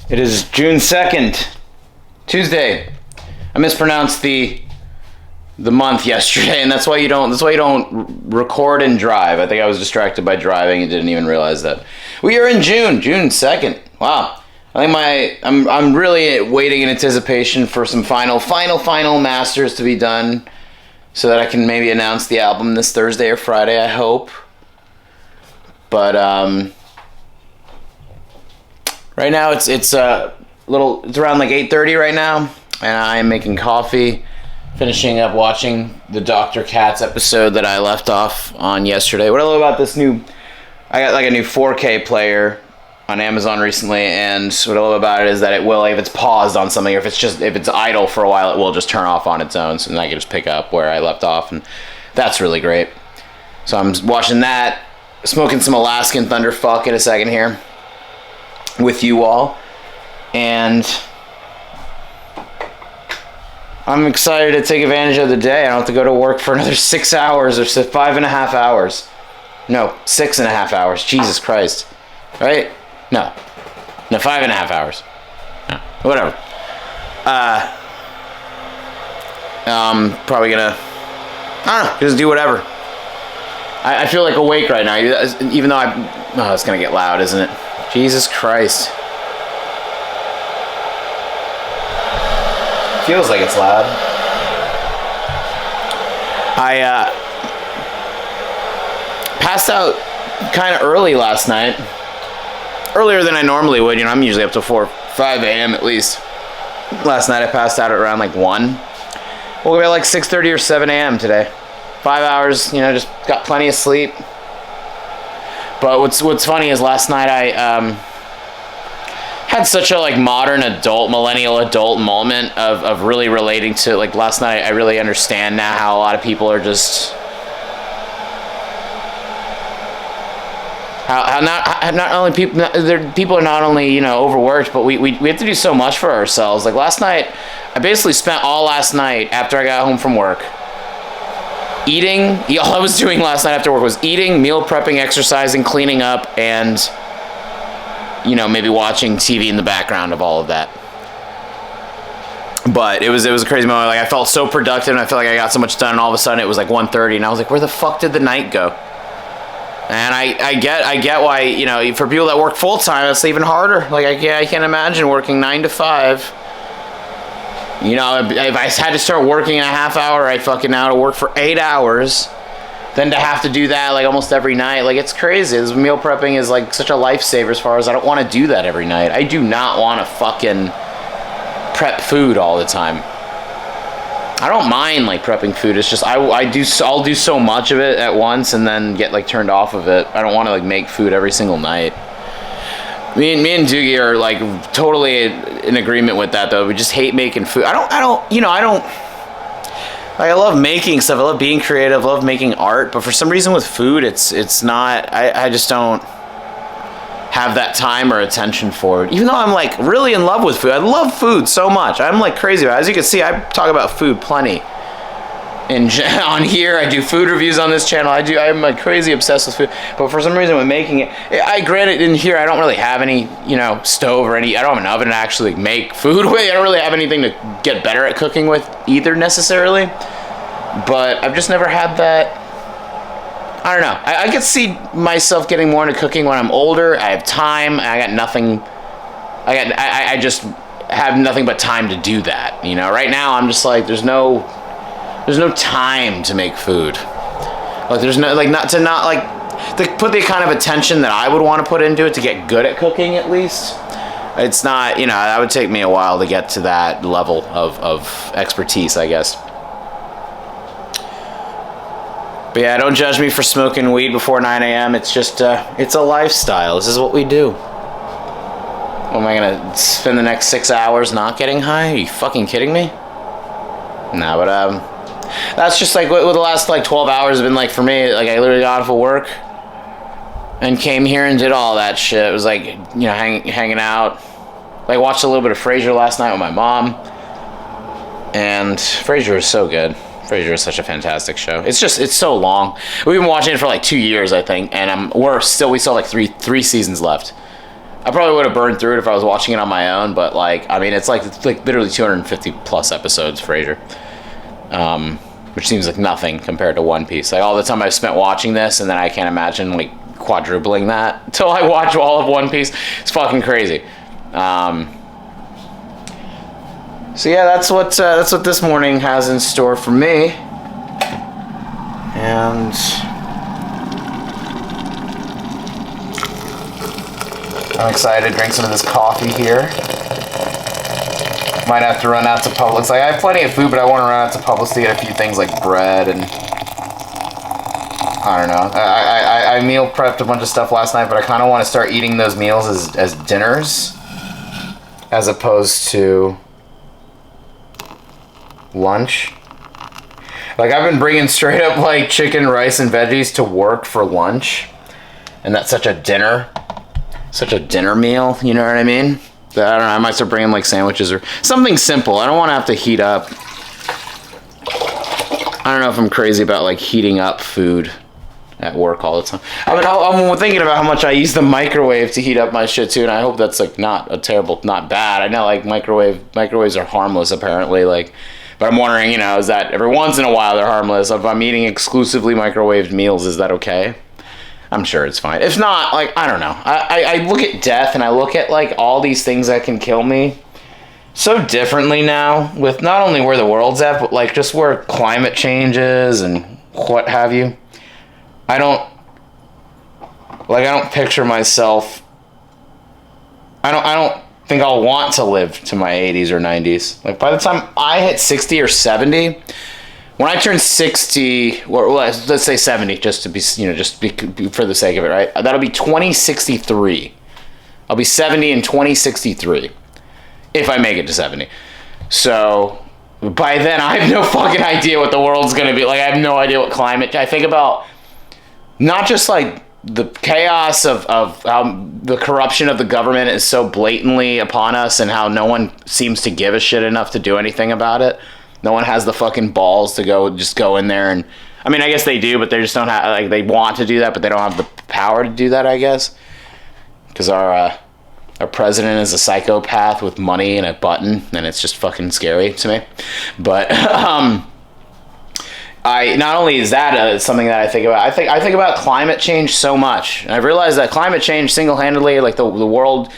It is June 2nd, Tuesday. I mispronounced the month yesterday, and that's why you don't record and drive. I think I was distracted by driving and didn't even realize that. We are in June 2nd. Wow. I think I'm really waiting in anticipation for some final masters to be done so that I can maybe announce the album this Thursday or Friday, I hope. But right now it's around like 8:30 right now, and I am making coffee, finishing up watching the Dr. Katz episode that I left off on yesterday. What I love about this I got like a new 4K player on Amazon recently, and what I love about it is that it will, if it's paused on something, or if it's idle for a while, it will just turn off on its own, so then I can just pick up where I left off, and that's really great. So I'm watching that, smoking some Alaskan Thunderfuck in a second here with you all, and I'm excited to take advantage of the day. I don't have to go to work for another 6 hours or 5.5 hours. No, 6.5 hours. Jesus Christ. Right? No, 5.5 hours. No, whatever. Probably gonna, I don't know, just do whatever. I feel like awake right now, even though it's gonna get loud, isn't it? Jesus Christ. Feels like it's loud. I passed out kind of early last night. Earlier than I normally would. I'm usually up to 5 a.m. at least. Last night I passed out at around like 1. Woke up at like 6:30 or 7 a.m. today. 5 hours, just got plenty of sleep. But what's funny is last night I had such a like millennial adult moment of really relating to, like, last night I really understand now how a lot of people are just how not only people are not only overworked, but we have to do so much for ourselves. Like last night I basically spent all last night after I got home from work eating. All I was doing last night after work was eating, meal prepping, exercising, cleaning up, and maybe watching TV in the background of all of that. But it was a crazy moment. Like, I felt so productive, and I felt like I got so much done, and all of a sudden it was like 1:30, and I was like, where the fuck did the night go? And I get why, for people that work full time, it's even harder. Like, I can't imagine working 9 to 5. If I had to start working in a half hour, I'd fucking now to work for 8 hours. Then to have to do that like almost every night, like, it's crazy. This meal prepping is like such a lifesaver as far as I don't want to do that every night. I do not want to fucking prep food all the time. I don't mind like prepping food. It's just I'll do so much of it at once and then get like turned off of it. I don't want to like make food every single night. Me and Doogie are like totally in agreement with that though. We just hate making food. I love making stuff. I love being creative. I love making art. But for some reason with food, it's not. I just don't have that time or attention for it. Even though I'm like really in love with food. I love food so much. I'm like crazy about it. As you can see, I talk about food plenty. And on here, I do food reviews on this channel. I'm like crazy obsessed with food. But for some reason, when making it, granted in here, I don't really have any, stove or I don't have an oven to actually make food with. I don't really have anything to get better at cooking with either necessarily. But I've just never had that. I don't know. I could see myself getting more into cooking when I'm older. I have time. I got nothing. I just have nothing but time to do that. Right now I'm just like, there's no time to make food. Like there's no, like, not to put the kind of attention that I would want to put into it to get good at cooking at least. It's not, that would take me a while to get to that level of expertise, I guess. But yeah, don't judge me for smoking weed before 9 a.m. It's just, it's a lifestyle. This is what we do. What, am I gonna spend the next 6 hours not getting high? Are you fucking kidding me? Nah, but, that's just like what the last like 12 hours have been like for me. Like I literally got off of work and came here and did all that shit. It was like, hanging out. Like watched a little bit of Frasier last night with my mom. And Frasier was so good. Frasier is such a fantastic show. It's so long. We've been watching it for like 2 years, I think, and we still have like three seasons left. I probably would have burned through it if I was watching it on my own, but like, I mean, it's like literally 250 plus episodes, Frasier. Which seems like nothing compared to One Piece. Like all the time I've spent watching this, and then I can't imagine like quadrupling that until I watch all of One Piece. It's fucking crazy. So yeah, that's what this morning has in store for me. And I'm excited to drink some of this coffee here. Might have to run out to Publix. Like, I have plenty of food, but I want to run out to Publix to get a few things like bread and I don't know. I meal prepped a bunch of stuff last night, but I kind of want to start eating those meals as dinners as opposed to lunch. Like, I've been bringing straight up like chicken, rice, and veggies to work for lunch, and that's such a dinner meal. You know what I mean? I don't know. I might start bringing like sandwiches or something simple. I don't want to have to heat up. I don't know if I'm crazy about like heating up food at work all the time. I mean, I'm thinking about how much I use the microwave to heat up my shit too, and I hope that's like not bad. I know like microwaves are harmless apparently, like, but I'm wondering, you know, is that every once in a while they're harmless? If I'm eating exclusively microwaved meals, is that okay? I'm sure it's fine. If not, like, I don't know. I look at death and I look at like all these things that can kill me so differently now, with not only where the world's at, but like just where climate change is and what have you. I don't picture myself. I don't think I'll want to live to my 80s or 90s. Like by the time I hit 60 or 70, when I turn 60, or let's say 70, just to be, you know, just be for the sake of it, right? That'll be 2063. I'll be 70 in 2063 if I make it to 70. So by then, I have no fucking idea what the world's gonna be like. I have no idea what climate. I think about not just like the chaos of how the corruption of the government is so blatantly upon us, and how no one seems to give a shit enough to do anything about it. No one has the fucking balls to go in there and, I mean, I guess they do, but they just don't have, like, they want to do that, but they don't have the power to do that, I guess. Our president is a psychopath with money and a button, and it's just fucking scary to me. But, not only is that something that I think about, I think about climate change so much. And I've realized that climate change single-handedly, like the world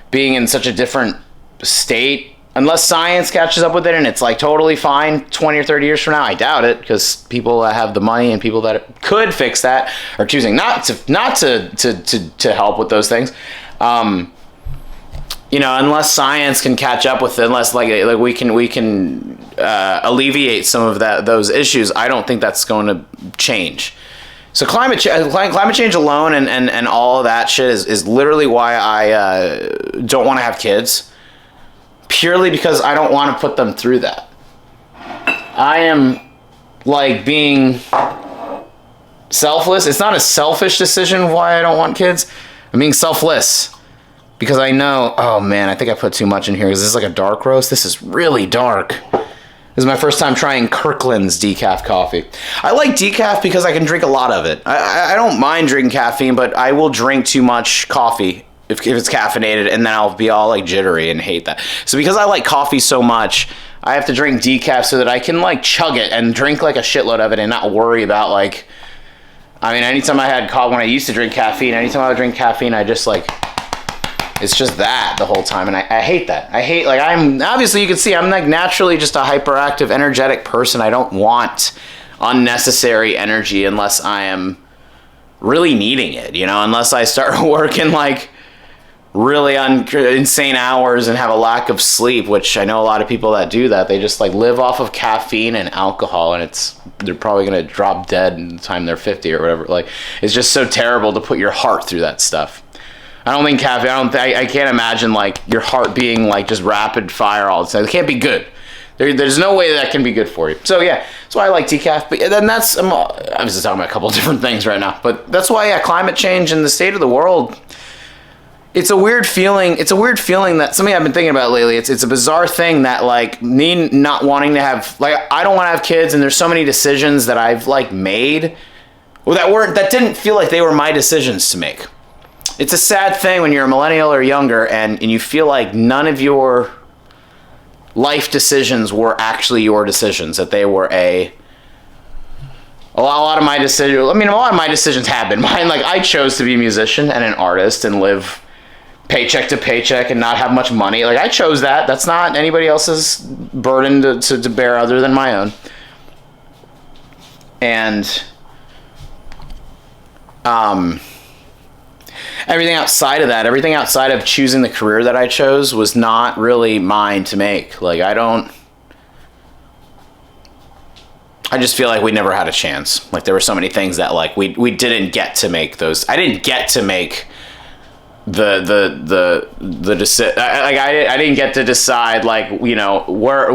being in such a different state, unless science catches up with it and it's like totally fine 20 or 30 years from now, I doubt it, because people that have the money and people that could fix that are choosing not to help with those things. You know, unless science can catch up with it, unless like we can alleviate some of those issues, I don't think that's going to change. So climate change alone and all of that shit is literally why I don't want to have kids. Purely because I don't want to put them through that. I am like being selfless. It's not a selfish decision why I don't want kids. I'm being selfless because I know, oh man, I think I put too much in here. Is this like a dark roast? This is really dark. This is my first time trying Kirkland's decaf coffee. I like decaf because I can drink a lot of it. I don't mind drinking caffeine, but I will drink too much coffee if it's caffeinated, and then I'll be all like jittery and hate that. So because I like coffee so much, I have to drink decaf so that I can like chug it and drink like a shitload of it and not worry about like, I mean, anytime I had coffee, when I used to drink caffeine, anytime I would drink caffeine, I just like, it's just that the whole time. And I hate that. I hate, like, I'm, obviously you can see I'm like naturally just a hyperactive, energetic person. I don't want unnecessary energy unless I am really needing it, you know, unless I start working like really insane hours and have a lack of sleep, which I know a lot of people that do that. They just like live off of caffeine and alcohol, and they're probably gonna drop dead in the time they're 50 or whatever. Like, it's just so terrible to put your heart through that stuff. I don't think caffeine. I can't imagine like your heart being like just rapid fire all the time. It can't be good. There's no way that can be good for you. So yeah, that's why I like decaf. But then I'm just talking about a couple of different things right now. But that's why, yeah, climate change and the state of the world. It's a weird feeling. It's a weird feeling that something I've been thinking about lately. It's a bizarre thing that like me not wanting to have, like, I don't want to have kids, and there's so many decisions that I've like made, well, that didn't feel like they were my decisions to make. it's a sad thing when you're a millennial or younger and you feel like none of your life decisions were actually your decisions, that they were a lot of my decisions, I mean, a lot of my decisions have been mine. Like, I chose to be a musician and an artist and live paycheck to paycheck and not have much money. Like, I chose that. That's not anybody else's burden to bear other than my own. And everything outside of that, everything outside of choosing the career that I chose was not really mine to make. Like, I just feel like we never had a chance. Like, there were so many things that, like, we didn't get to make those. I didn't get to make I didn't get to decide, like, you know, where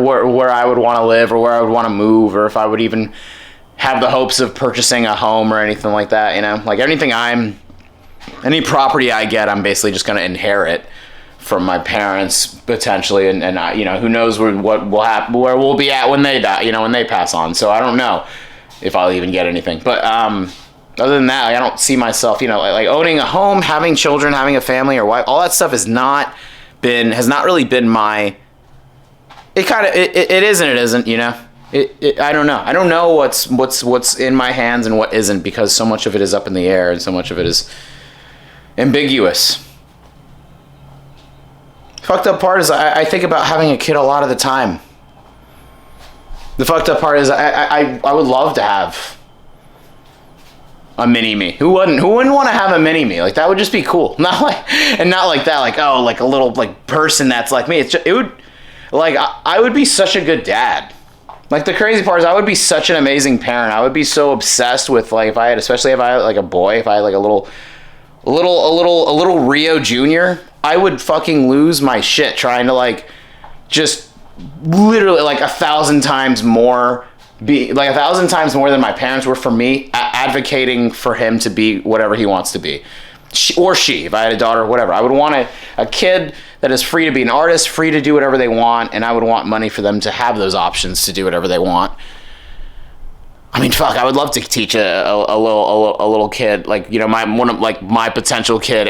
I would want to live or where I would want to move, or if I would even have the hopes of purchasing a home or anything like that, you know? Like, any property I get, I'm basically just going to inherit from my parents potentially, and I, you know, who knows what will happen, where we'll be at when they die, you know, when they pass on. So I don't know if I'll even get anything. But other than that, like, I don't see myself, you know, like owning a home, having children, having a family or wife. All that stuff has not really been my. It kind of it is and it isn't, you know. I don't know. I don't know what's in my hands and what isn't, because so much of it is up in the air and so much of it is ambiguous. Fucked up part is I think about having a kid a lot of the time. The fucked up part is I would love to have a mini me. Who wouldn't want to have a mini me? Like, that would just be cool. Not like that, like, oh, like a little, like, person that's like me. It would, like, I would be such a good dad. Like, the crazy part is I would be such an amazing parent. I would be so obsessed with, like, especially if I had like a boy, if I had like a little Rio Jr., I would fucking lose my shit trying to, like, just literally, like, 1,000 times more than my parents were for me, advocating for him to be whatever he wants to be. She, if I had a daughter, whatever. I would want a kid that is free to be an artist, free to do whatever they want, and I would want money for them to have those options to do whatever they want. I mean, fuck, I would love to teach a little kid, like, you know, my potential kid,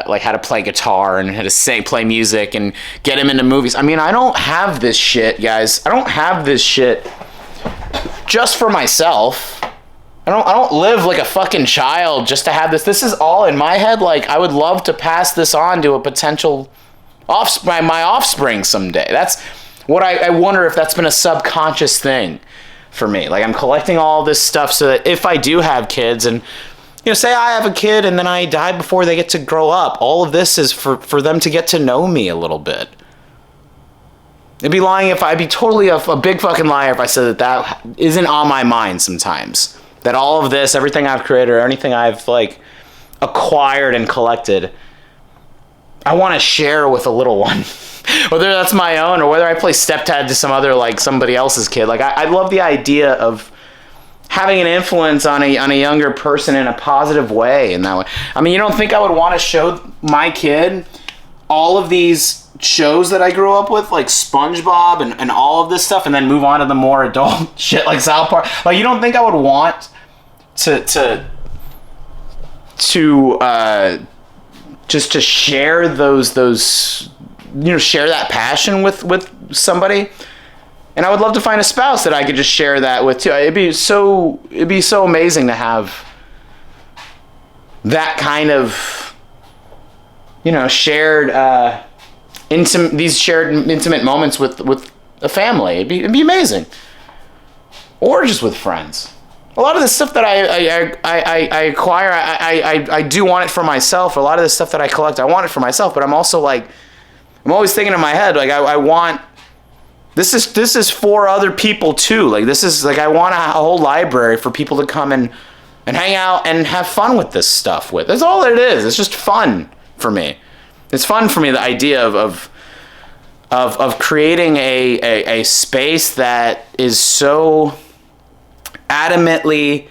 like, how to play guitar and how to play music and get him into movies. I mean, I don't have this shit, guys. I don't have this shit just for myself. I don't live like a fucking child just to have this. This is all in my head. Like, I would love to pass this on to a potential my offspring someday. That's what I wonder if that's been a subconscious thing for me. Like, I'm collecting all this stuff so that if I do have kids, and, you know, say I have a kid and then I die before they get to grow up, all of this is for them to get to know me a little bit. I'd be totally a big fucking liar if I said that isn't on my mind sometimes. That all of this, everything I've created or anything I've, like, acquired and collected, I want to share with a little one. Whether that's my own or whether I play stepdad to some other, like, somebody else's kid. Like, I love the idea of having an influence on a younger person in a positive way in that way. I mean, you don't think I would want to show my kid all of these shows that I grew up with, like SpongeBob and all of this stuff, and then move on to the more adult shit like South Park? Like, you don't think I would want to just to share those, you know, share that passion with somebody? And I would love to find a spouse that I could just share that with too. It'd be so amazing to have that kind of, you know, shared intimate moments with a family. It'd be amazing. Or just with friends. A lot of the stuff that I acquire, I do want it for myself. A lot of the stuff that I collect, I want it for myself. But I'm also like, I'm always thinking in my head, like, I want, this is for other people too. Like, this is, like, I want a whole library for people to come and hang out and have fun with this stuff with. That's all it is. It's just fun for me. It's fun for me, the idea of creating a space that is so adamantly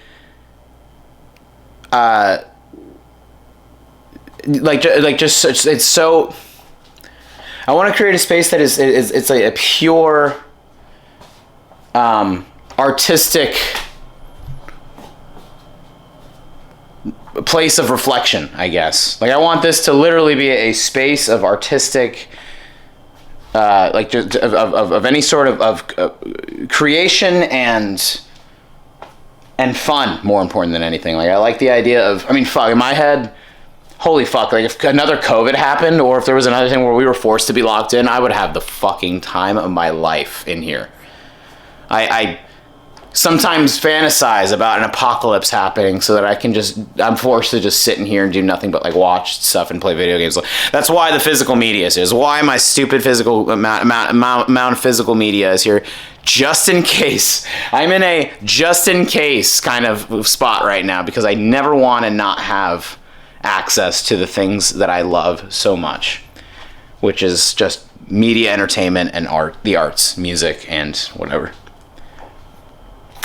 it's so, I want to create a space that it's like a pure artistic place of reflection, I guess. Like, I want this to literally be a space of artistic, like, just of any sort of creation and fun, more important than anything. Like, I like the idea of, I mean, fuck, in my head, holy fuck, like, if another COVID happened, or if there was another thing where we were forced to be locked in, I would have the fucking time of my life in here. I sometimes fantasize about an apocalypse happening so that I'm forced to just sit in here and do nothing but, like, watch stuff and play video games. That's why the physical media is here. It's why my stupid physical amount of physical media is here, just in case. I'm in a just in case kind of spot right now, because I never want to not have access to the things that I love so much, which is just media, entertainment, and art, the arts, music, and whatever.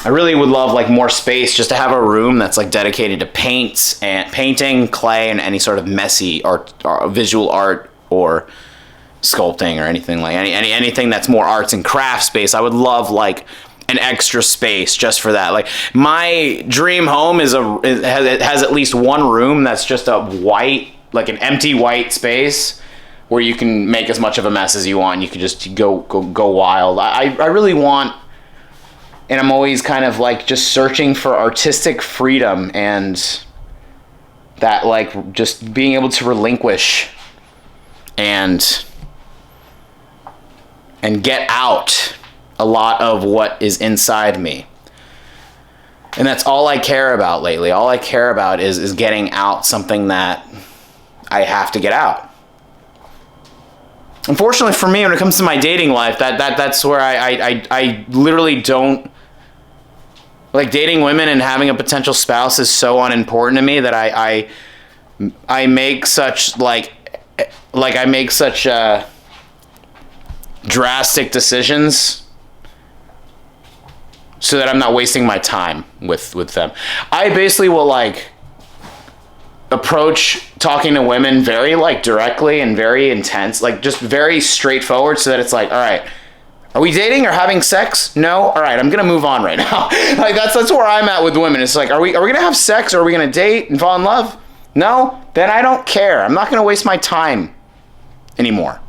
I really would love, like, more space, just to have a room that's, like, dedicated to painting, clay, and any sort of messy art, visual art, or sculpting, or anything like anything that's more arts and crafts space. I would love, like, an extra space just for that. Like, my dream home has at least one room that's just a white, like an empty white space where you can make as much of a mess as you want. You can just go wild. I really want. And I'm always kind of, like, just searching for artistic freedom and that, like, just being able to relinquish and get out a lot of what is inside me. And that's all I care about lately. All I care about is getting out something that I have to get out. Unfortunately for me, when it comes to my dating life, that's where I literally don't. Like, dating women and having a potential spouse is so unimportant to me that I make such I make such drastic decisions so that I'm not wasting my time with them. I basically will, like, approach talking to women very, like, directly and very intense, like, just very straightforward, so that it's like, all right, are we dating or having sex? No? All right, I'm going to move on right now. Like, that's where I'm at with women. It's like, are we going to have sex, or are we going to date and fall in love? No? Then I don't care. I'm not going to waste my time anymore.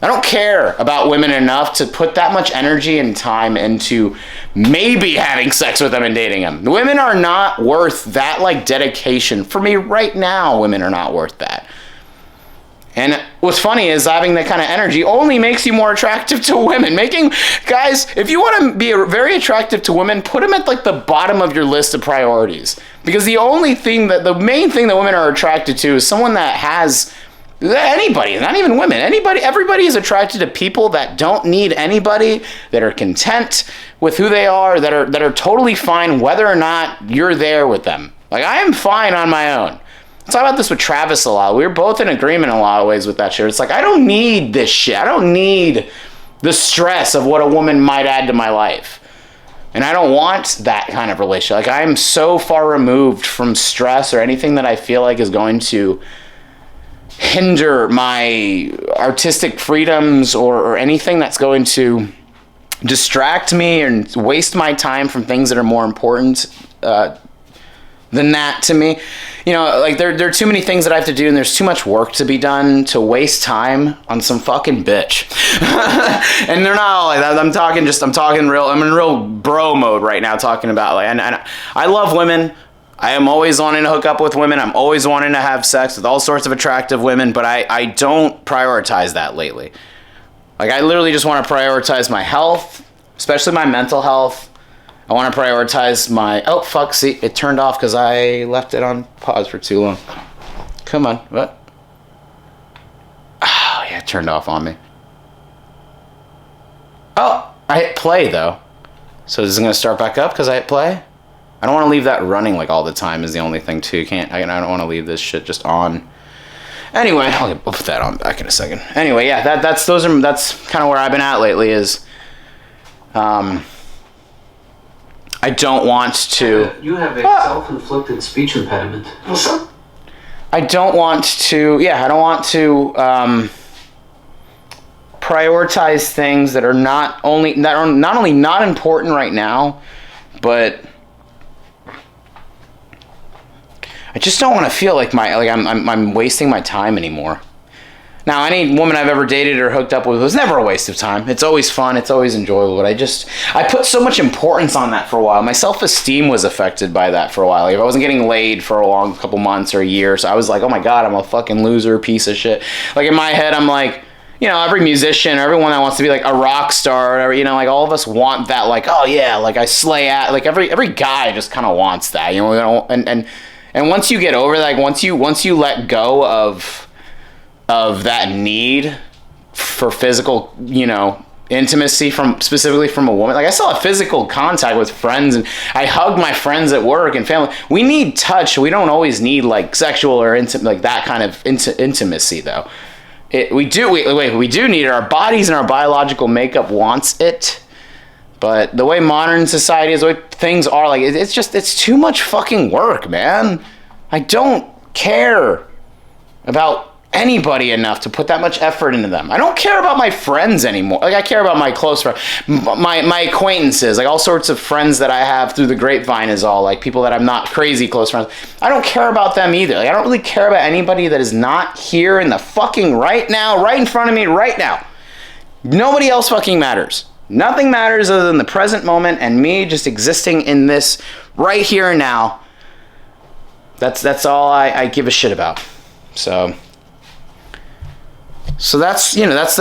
I don't care about women enough to put that much energy and time into maybe having sex with them and dating them. Women are not worth that, like, dedication. For me right now, women are not worth that. And what's funny is having that kind of energy only makes you more attractive to women. Guys, if you want to be very attractive to women, put them at, like, the bottom of your list of priorities. Because the main thing that women are attracted to is someone that has anybody, not even women, everybody is attracted to people that don't need anybody, that are content with who they are, that are totally fine whether or not you're there with them. Like, I am fine on my own. I talk about this with Travis a lot. We were both in agreement in a lot of ways with that shit. It's like, I don't need this shit. I don't need the stress of what a woman might add to my life. And I don't want that kind of relationship. Like, I am so far removed from stress or anything that I feel like is going to hinder my artistic freedoms or anything that's going to distract me and waste my time from things that are more important than that to me. You know, like, there are too many things that I have to do, and there's too much work to be done to waste time on some fucking bitch. And they're not all like that. I'm in real bro mode right now, talking about, like, and I love women. I am always wanting to hook up with women. I'm always wanting to have sex with all sorts of attractive women, but I don't prioritize that lately. Like, I literally just want to prioritize my health, especially my mental health. I want to prioritize my... Oh, fuck, see, it turned off because I left it on pause for too long. Come on, what? Oh, yeah, it turned off on me. Oh, I hit play, though. So is it going to start back up because I hit play? I don't want to leave that running, like, all the time is the only thing, too. I don't want to leave this shit just on. Anyway, I'll put that on back in a second. Anyway, yeah, that's kind of where I've been at lately is... I don't want to... You have a self-inflicted speech impediment. I don't want to prioritize things that are not only not important right now, but I just don't want to feel like I'm wasting my time anymore. Now, any woman I've ever dated or hooked up with was never a waste of time. It's always fun. It's always enjoyable. But I put so much importance on that for a while. My self-esteem was affected by that for a while. If I wasn't getting laid for a long couple months or a year, so I was like, oh my God, I'm a fucking loser, piece of shit. Like in my head, I'm like, you know, every musician or everyone that wants to be like a rock star or whatever, you know, like all of us want that, like, oh yeah, like I slay at, like every guy just kind of wants that, you know, and once you get over, like once you let go of that need for physical, you know, intimacy specifically from a woman. Like I still have physical contact with friends and I hug my friends at work and family. We need touch. We don't always need like sexual or like that kind of intimacy though. We do need it. Our bodies and our biological makeup wants it. But the way modern society is, the way things are, like it's too much fucking work, man. I don't care about anybody enough to put that much effort into them. I don't care about my friends anymore. Like I care about my close friends, my acquaintances, like all sorts of friends that I have through the grapevine is all like people that I'm not crazy close friends. I don't care about them either. Like I don't really care about anybody that is not here in the fucking right now, right in front of me right now. Nobody else fucking matters. Nothing matters other than the present moment and me just existing in this right here and now. That's all I give a shit about. So that's, you know, that's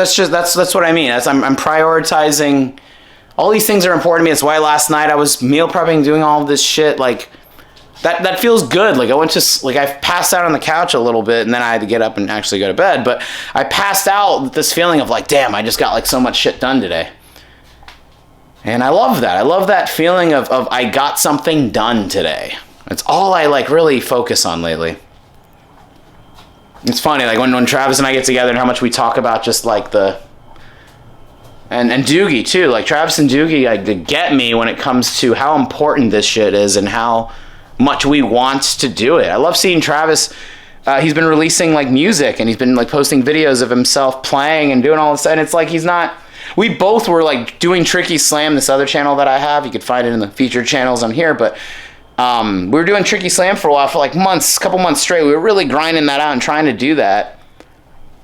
what I mean. I'm prioritizing. All these things are important to me. That's why last night I was meal prepping, doing all of this shit. Like that feels good. Like I passed out on the couch a little bit and then I had to get up and actually go to bed. But I passed out with this feeling of like, damn, I just got like so much shit done today. And I love that. I love that feeling of I got something done today. It's all I like really focus on lately. It's funny, like when Travis and I get together and how much we talk about just like and Doogie too, like Travis and Doogie like get me when it comes to how important this shit is and how much we want to do it. I love seeing Travis. He's been releasing like music and he's been like posting videos of himself playing and doing all this, and it's like we both were like doing Tricky Slam, this other channel that I have. You could find it in the featured channels on here, but we were doing Tricky Slam for a while, for like couple months straight. We were really grinding that out and trying to do that.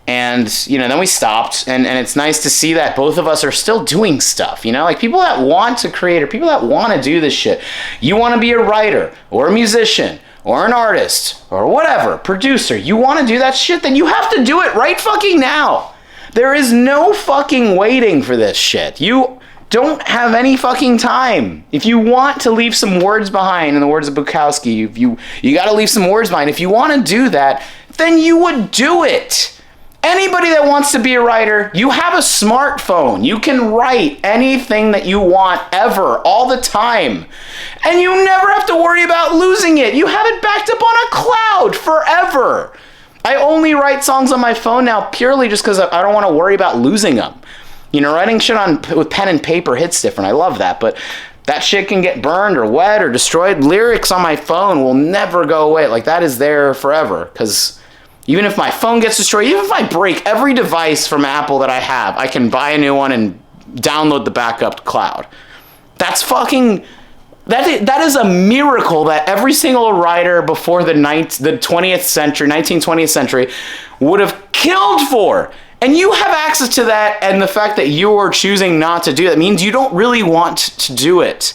And, you know, then we stopped. And it's nice to see that both of us are still doing stuff, you know? Like people that want to create or people that want to do this shit. You want to be a writer or a musician or an artist or whatever, producer. You want to do that shit, then you have to do it right fucking now. There is no fucking waiting for this shit. You don't have any fucking time. If you want to leave some words behind, in the words of Bukowski, you got to leave some words behind. If you want to do that, then you would do it. Anybody that wants to be a writer, you have a smartphone. You can write anything that you want ever, all the time. And you never have to worry about losing it. You have it backed up on a cloud forever. I only write songs on my phone now purely just because I don't want to worry about losing them. You know, writing shit with pen and paper hits different. I love that, but that shit can get burned or wet or destroyed. Lyrics on my phone will never go away. Like, that is there forever, because even if my phone gets destroyed, even if I break every device from Apple that I have, I can buy a new one and download the backup cloud. That's fucking... That is a miracle that every single writer before the 20th century, 19th century would have killed for. And you have access to that, and the fact that you are choosing not to do that means you don't really want to do it.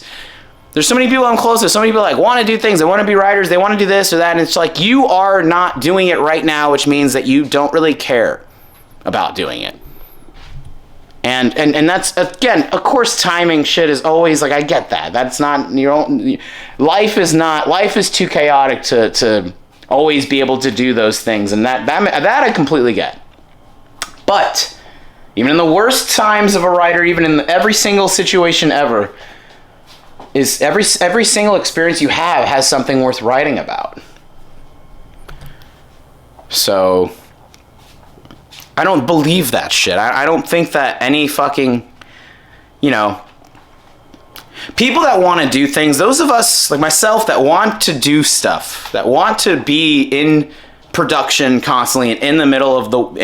There's so many people I'm close to, so many people like want to do things, they want to be writers, they want to do this or that, and it's like you are not doing it right now, which means that you don't really care about doing it. And that's, again, of course, timing shit is always like, I get that. That's not your own. Life is too chaotic to always be able to do those things, and that I completely get. But even in the worst times of a writer, even in every single situation ever, is every single experience you have has something worth writing about. So I don't believe that shit. I don't think that any fucking, you know, people that want to do things, those of us like myself that want to do stuff, that want to be in production constantly and in the middle of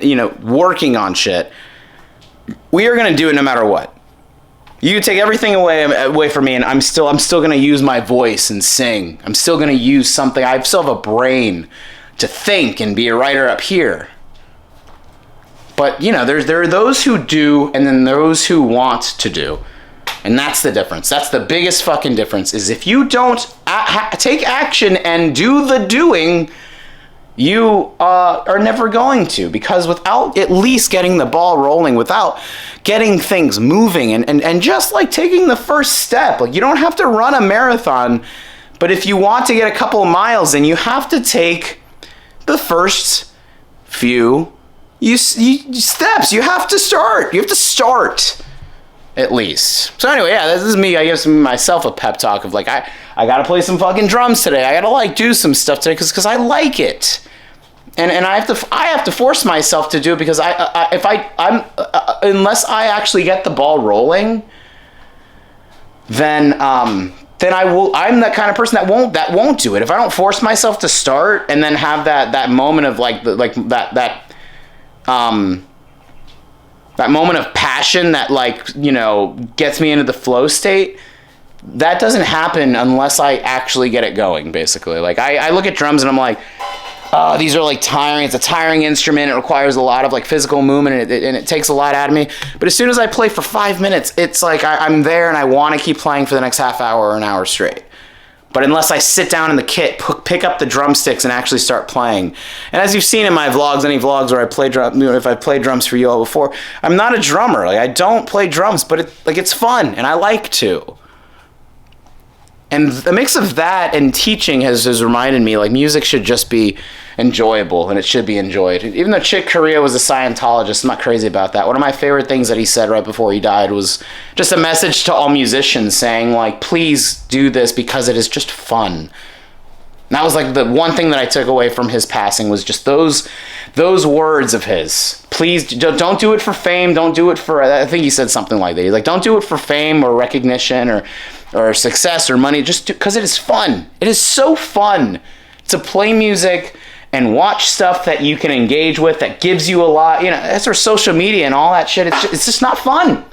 you know, working on shit, we are going to do it no matter what. You take everything away from me, and I'm still gonna use my voice and sing. I'm still gonna use something. I still have a brain to think and be a writer up here. But there are those who do, and then those who want to do, and that's the difference. That's the biggest fucking difference. Is if you don't take action and do the doing, you are never going to, because without at least getting the ball rolling, without getting things moving, and just like taking the first step, like you don't have to run a marathon, but if you want to get a couple miles, then you have to take the first few steps. You have to start at least. So anyway, yeah, this is me. I give myself a pep talk of like, I gotta play some fucking drums today. I gotta like do some stuff today because I like it, and I have to force myself to do it, because unless I actually get the ball rolling, then I'm that kind of person that won't do it. If I don't force myself to start and then have that moment of that moment of passion that gets me into the flow state, that doesn't happen unless I actually get it going, basically. Like I look at drums and I'm like, oh, these are like tiring. It's a tiring instrument. It requires a lot of like physical movement, and it takes a lot out of me. But as soon as I play for 5 minutes, it's like I'm there and I want to keep playing for the next half hour or an hour straight. But unless I sit down in the kit, pick up the drumsticks, and actually start playing. And as you've seen in my vlogs, any vlogs where I play if I played drums for you all before, I'm not a drummer. Like I don't play drums, but it's fun, and I like to. And the mix of that and teaching has reminded me, like, music should just be enjoyable, and it should be enjoyed. Even though Chick Corea was a Scientologist, I'm not crazy about that. One of my favorite things that he said right before he died was just a message to all musicians saying, like, please do this because it is just fun. And that was like the one thing that I took away from his passing, was just those words of his. Please don't do it for fame. Don't do it for, I think he said something like that. He's like, don't do it for fame or recognition or success or money. Just because it is fun. It is so fun to play music and watch stuff that you can engage with, that gives you a lot. That's where social media and all that shit, it's just not fun.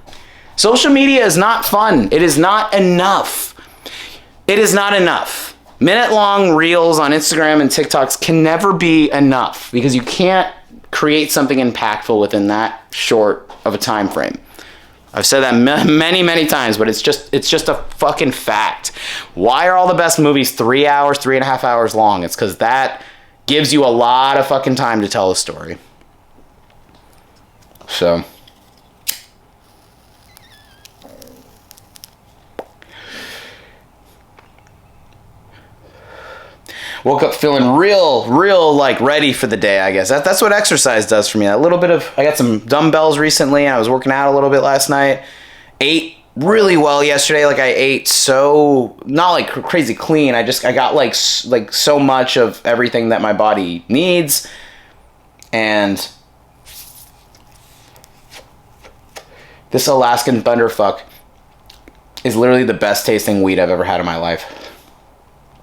Social media is not fun. It is not enough. It is not enough. Minute-long reels on Instagram and TikToks can never be enough, because you can't create something impactful within that short of a time frame. I've said that many, many times, but it's just a fucking fact. Why are all the best movies 3 hours, 3.5 hours long? It's because that gives you a lot of fucking time to tell a story. So woke up feeling real like ready for the day, I guess. That's what exercise does for me. I got some dumbbells recently, and I was working out a little bit last night. Ate really well yesterday. Like, I ate so, not like crazy clean. I got like so much of everything that my body needs. And this Alaskan Thunderfuck is literally the best tasting weed I've ever had in my life.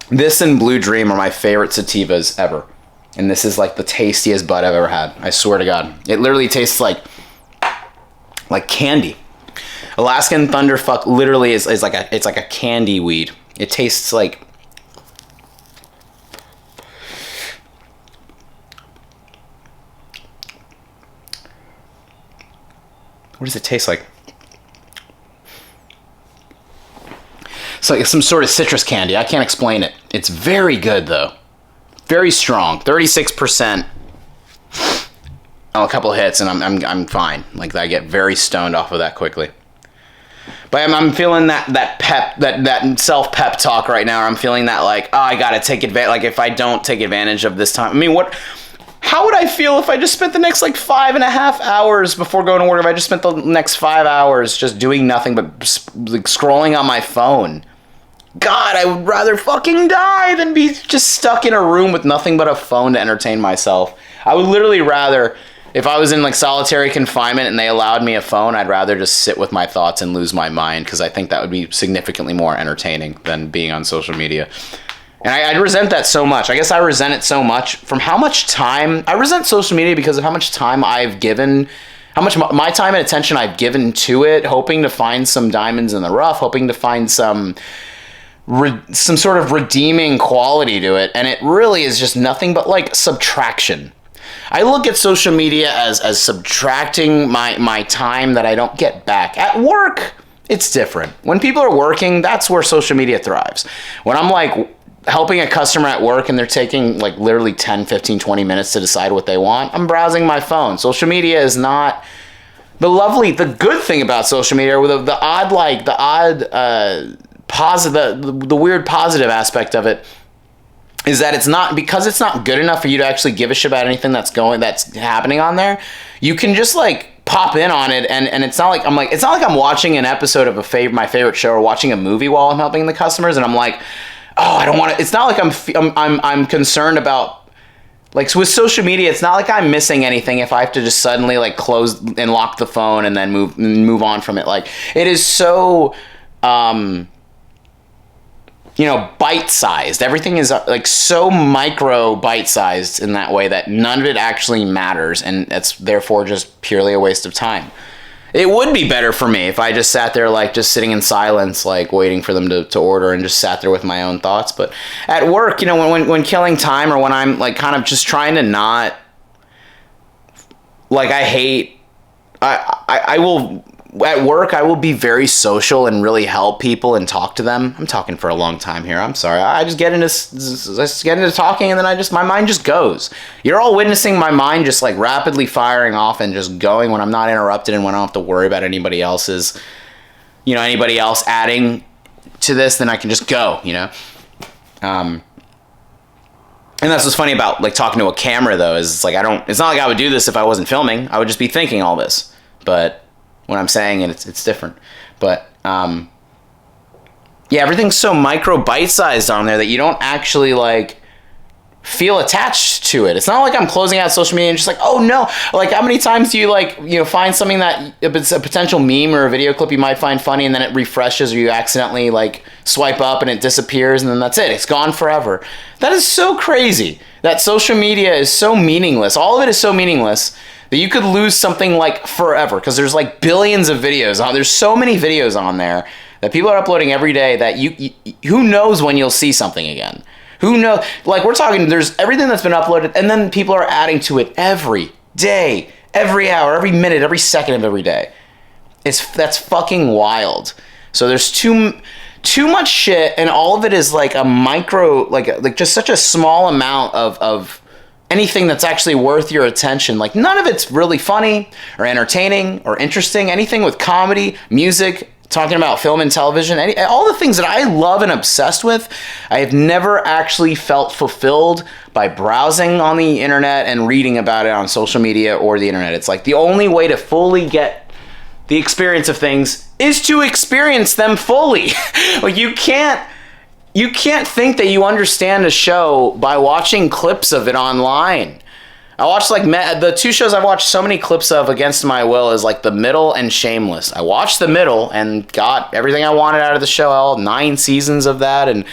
This and Blue Dream are my favorite sativas ever. And this is like the tastiest bud I've ever had. I swear to God. It literally tastes like candy. Alaskan Thunderfuck literally is like a candy weed. It tastes like, what does it taste like? It's like some sort of citrus candy. I can't explain it. It's very good, though. Very strong. 36%. A couple hits, and I'm fine. Like, I get very stoned off of that quickly. But I'm feeling that pep, that self-pep talk right now. I'm feeling that, like, oh, I gotta take advantage. Like, if I don't take advantage of this time, I mean, how would I feel if I just spent the next, like, 5.5 hours before going to work? If I just spent the next 5 hours just doing nothing but like scrolling on my phone? God, I would rather fucking die than be just stuck in a room with nothing but a phone to entertain myself. I would literally rather, if I was in like solitary confinement and they allowed me a phone, I'd rather just sit with my thoughts and lose my mind, because I think that would be significantly more entertaining than being on social media. And I resent that so much. I guess I resent it so much from how much time... I resent social media because of how much time I've given how much my time and attention I've given to it, hoping to find some diamonds in the rough, hoping to find some sort of redeeming quality to it, and it really is just nothing but like subtraction. I look at social media as subtracting my time that I don't get back. At work, it's different. When people are working, that's where social media thrives. When I'm like helping a customer at work and they're taking like literally 10, 15, 20 minutes to decide what they want, I'm browsing my phone. Social media is not the good thing about social media, or the weird positive aspect of it, is that it's not good enough for you to actually give a shit about anything that's happening on there. You can just like pop in on it, and it's not like I'm watching an episode of my favorite show, or watching a movie while I'm helping the customers, and I'm like, oh, I don't want to. It's not like I'm concerned about, like, with social media, it's not like I'm missing anything if I have to just suddenly like close and lock the phone and then move on from it. Like, it is so bite-sized. Everything is like so micro bite-sized in that way that none of it actually matters, and it's therefore just purely a waste of time. It would be better for me if I just sat there, like, just sitting in silence, like, waiting for them to order, and just sat there with my own thoughts. But at work, when killing time, or when I'm, like, kind of just trying to not, like, I will... At work, I will be very social and really help people and talk to them. I'm talking for a long time here. I'm sorry. I just get into talking, and then my mind just goes. You're all witnessing my mind just like rapidly firing off and just going when I'm not interrupted, and when I don't have to worry about anybody else adding to this, then I can just go, And that's what's funny about like talking to a camera, though, is it's like it's not like I would do this if I wasn't filming. I would just be thinking all this. But when I'm saying it, it's different. But everything's so micro bite-sized on there that you don't actually like feel attached to it. It's not like I'm closing out social media and just like, oh no, like how many times do you find something that it's a potential meme or a video clip you might find funny, and then it refreshes, or you accidentally like swipe up and it disappears, and then that's it. It's gone forever. That is so crazy that social media is so meaningless. All of it is so meaningless that you could lose something like forever, because there's like billions of videos on. There's so many videos on there that people are uploading every day that you who knows when you'll see something again. Who knows? Like, we're talking, there's everything that's been uploaded, and then people are adding to it every day, every hour, every minute, every second of every day. That's fucking wild. So there's too much shit, and all of it is like a micro, like just such a small amount of anything that's actually worth your attention. Like, none of it's really funny or entertaining or interesting. Anything with comedy, music, talking about film and television, all the things that I love and obsessed with, I have never actually felt fulfilled by browsing on the internet and reading about it on social media or the internet. It's like the only way to fully get the experience of things is to experience them fully. Like, you can't think that you understand a show by watching clips of it online. I watched the two shows I've watched so many clips of against my will is like The Middle and Shameless. I watched The Middle and got everything I wanted out of the show, all 9 seasons of that, and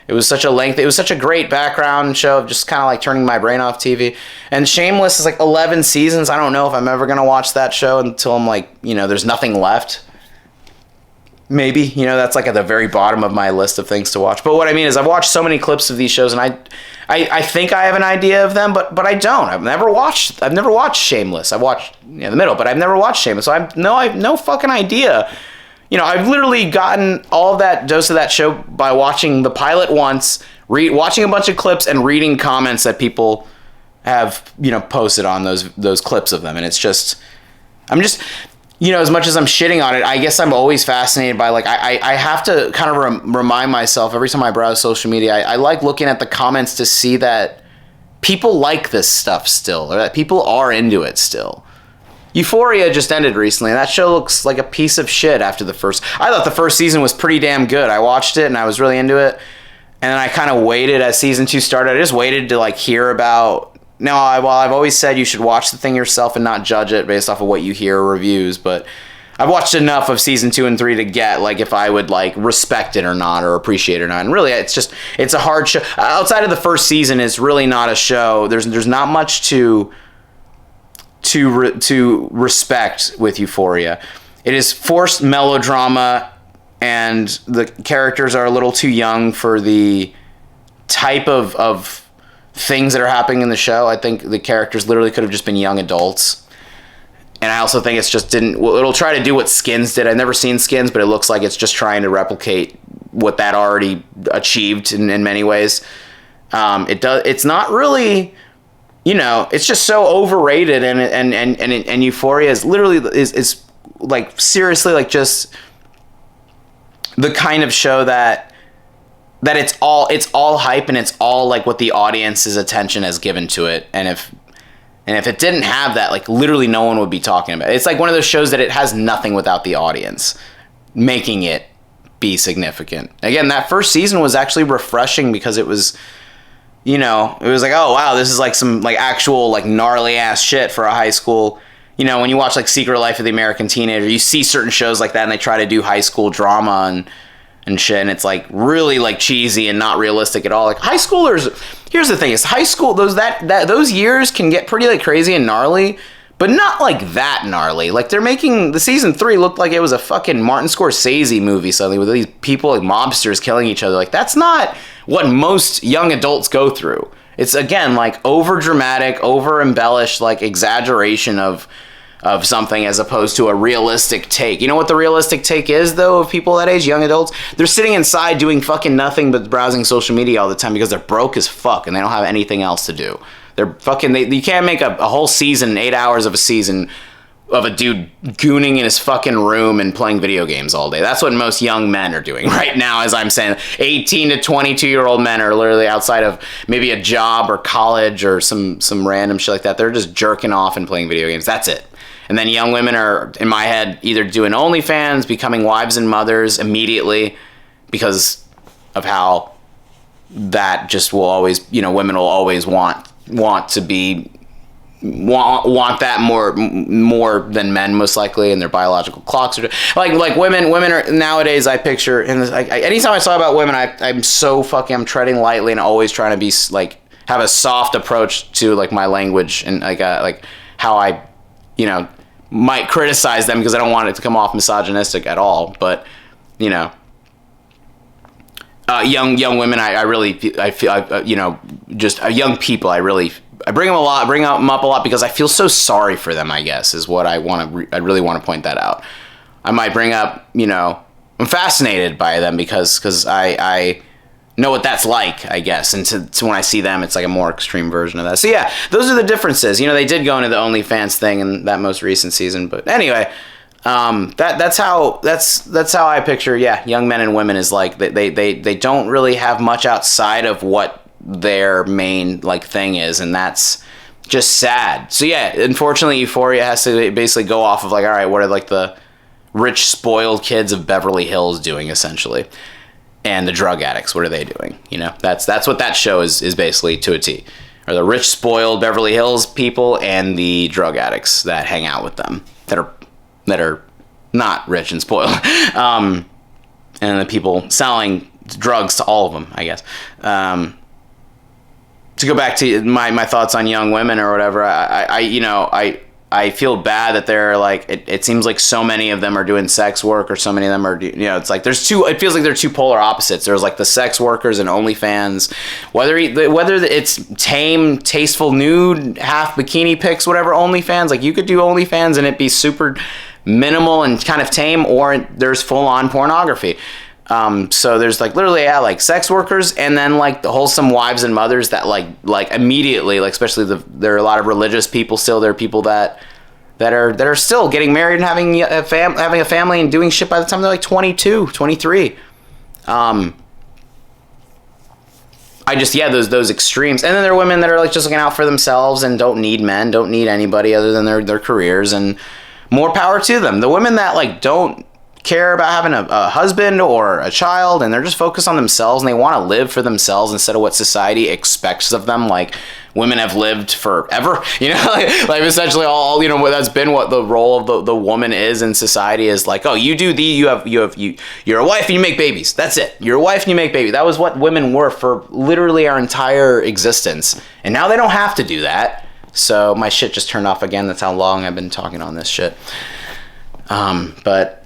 it was such a great background show of just kind of like turning my brain off TV. And Shameless is like 11 seasons. I don't know if I'm ever going to watch that show until I'm like, there's nothing left. Maybe, that's like at the very bottom of my list of things to watch. But what I mean is, I've watched so many clips of these shows, and I think I have an idea of them, but I don't. I've never watched Shameless. I've watched The Middle, but I've never watched Shameless. So I have no fucking idea. I've literally gotten all of that dose of that show by watching the pilot once, watching a bunch of clips, and reading comments that people have, posted on those clips of them. And it's just, as much as I'm shitting on it, I guess I'm always fascinated by, like, I have to kind of remind myself every time I browse social media, I like looking at the comments to see that people like this stuff still, or that people are into it still. Euphoria just ended recently, and that show looks like a piece of shit after the first. I thought the first season was pretty damn good. I watched it, and I was really into it, and then I kind of waited as season 2 started. I just waited to, like, hear about... Now, I've always said you should watch the thing yourself and not judge it based off of what you hear or reviews, but I've watched enough of season 2 and 3 to get, like, if I would, like, respect it or not, or appreciate it or not. And really, it's a hard show. Outside of the first season, it's really not a show. There's not much to to respect with Euphoria. It is forced melodrama, and the characters are a little too young for the type of things that are happening in the show. I think the characters literally could have just been young adults. And I also think it's just it'll try to do what Skins did. I've never seen Skins, but it looks like it's just trying to replicate what that already achieved in many ways. It's not really, it's just so overrated, and Euphoria is literally is like seriously like just the kind of show that it's all hype, and it's all like what the audience's attention has given to it. And if it didn't have that, like literally no one would be talking about it. It's like one of those shows that it has nothing without the audience making it be significant. Again, that first season was actually refreshing because it was, it was like, oh wow, this is like some like actual like gnarly ass shit for a high school. When you watch like Secret Life of the American Teenager, you see certain shows like that and they try to do high school drama and shit, and it's like really like cheesy and not realistic at all. Like high schoolers, here's the thing, is high school, those years can get pretty like crazy and gnarly, but not like that gnarly. Like they're making the season 3 look like it was a fucking Martin Scorsese movie suddenly, with these people like mobsters killing each other. Like that's not what most young adults go through. It's again like over dramatic, over embellished, like exaggeration of something as opposed to a realistic take. You know what the realistic take is, though, of people that age, young adults? They're sitting inside doing fucking nothing but browsing social media all the time because they're broke as fuck and they don't have anything else to do. They're fucking... you can't make a whole season, 8 hours of a season, of a dude gooning in his fucking room and playing video games all day. That's what most young men are doing right now, as I'm saying. 18 to 22-year-old men are literally outside of maybe a job or college or some random shit like that. They're just jerking off and playing video games. That's it. And then young women are, in my head, either doing OnlyFans, becoming wives and mothers immediately because of how that just will always, women will always want to be, want that more than men, most likely, and their biological clocks are like women are nowadays. I picture, and anytime I talk about women, I'm treading lightly and always trying to be like have a soft approach to like my language and like how I might criticize them because I don't want it to come off misogynistic at all. But young women, I feel just young people, I bring them up a lot because I feel so sorry for them, I guess, is what I really want to point that out. I might bring up, I'm fascinated by them because I know what that's like, I guess, and to when I see them, it's like a more extreme version of that. So yeah, those are the differences. They did go into the OnlyFans thing in that most recent season, but anyway, that's how I picture young men and women is like they don't really have much outside of what their main like thing is, and that's just sad. So yeah, unfortunately, Euphoria has to basically go off of like, all right, what are like the rich spoiled kids of Beverly Hills doing essentially? And the drug addicts, what are they doing? That's what that show is basically to a T. Are the rich, spoiled Beverly Hills people and the drug addicts that hang out with them that are not rich and spoiled, and the people selling drugs to all of them, I guess. To go back to my thoughts on young women or whatever, I feel bad that they're like, it seems like so many of them are doing sex work, or so many of them are, it's like it feels like they're two polar opposites. There's like the sex workers and OnlyFans, whether it's tame, tasteful, nude, half bikini pics, whatever OnlyFans, like you could do OnlyFans and it be super minimal and kind of tame, or there's full on pornography. So there's like literally like sex workers, and then like the wholesome wives and mothers that like immediately, like especially there are a lot of religious people still. There are people that are still getting married and having a family and doing shit by the time they're like 22, 23. I just those extremes, and then there are women that are like just looking out for themselves and don't need men, don't need anybody other than their careers, and more power to them. The women that like don't care about having a husband or a child, and they're just focused on themselves, and they want to live for themselves instead of what society expects of them. Like women have lived forever, like essentially all that's been what the role of the woman is in society is like, oh, you're a wife and you make babies, that's it, you're a wife and you make babies. That was what women were for literally our entire existence, and now they don't have to do that. So my shit just turned off again. That's how long I've been talking on this shit. But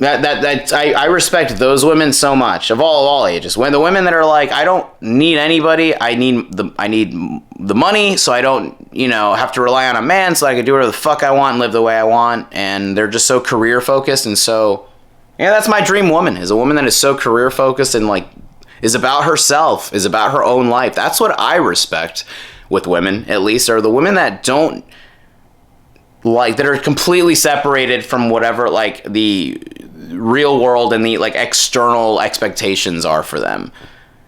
I respect those women so much, of all ages. When the women that are like, I don't need anybody, I need the money, so I don't, have to rely on a man, so I can do whatever the fuck I want and live the way I want. And they're just so career focused, and so that's my dream woman, is a woman that is so career focused and like is about herself, is about her own life. That's what I respect with women, at least, are the women that don't like, that are completely separated from whatever like the real world and the like external expectations are for them.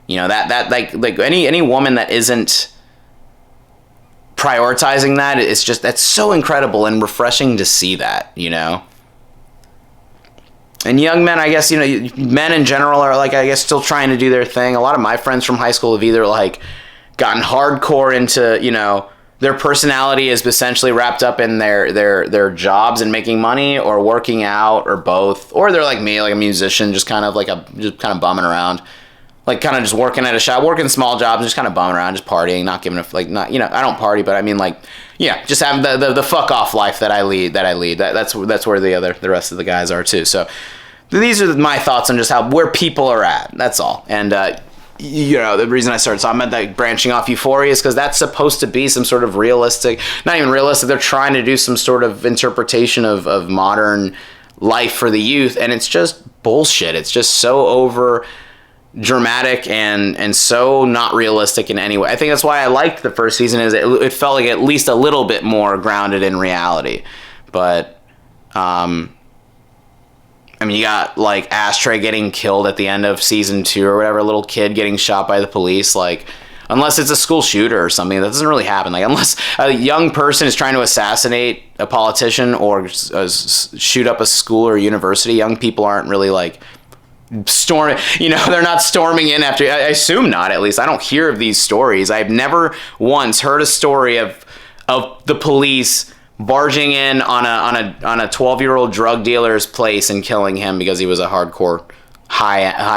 That like any woman that isn't prioritizing that, it's just, that's so incredible and refreshing to see that. And young men, I guess, men in general are like, I guess, still trying to do their thing. A lot of my friends from high school have either like gotten hardcore into, their personality is essentially wrapped up in their jobs and making money, or working out, or both. Or they're like me, like a musician, just kind of bumming around, like kind of just working at a shop, working small jobs, just kind of bumming around, just partying, not giving a like, not, I don't party, but I mean like, just having the fuck off life that I lead. That's where the rest of the guys are too. So these are my thoughts on just where people are at. That's all. And the reason I started talking about that branching off Euphoria is because that's supposed to be some sort of realistic, not even realistic, they're trying to do some sort of interpretation of modern life for the youth, and it's just bullshit. It's just so over dramatic and so not realistic in any way. I think that's why I liked the first season, is it felt like at least a little bit more grounded in reality. But you got like Ashtray getting killed at the end of season 2 or whatever, a little kid getting shot by the police. Like, unless it's a school shooter or something, that doesn't really happen. Like, unless a young person is trying to assassinate a politician or shoot up a school or university, young people aren't really like storming. They're not storming in after. I assume not. At least I don't hear of these stories. I've never once heard a story of the police barging in on a 12-year-old drug dealer's place and killing him because he was a hardcore high-end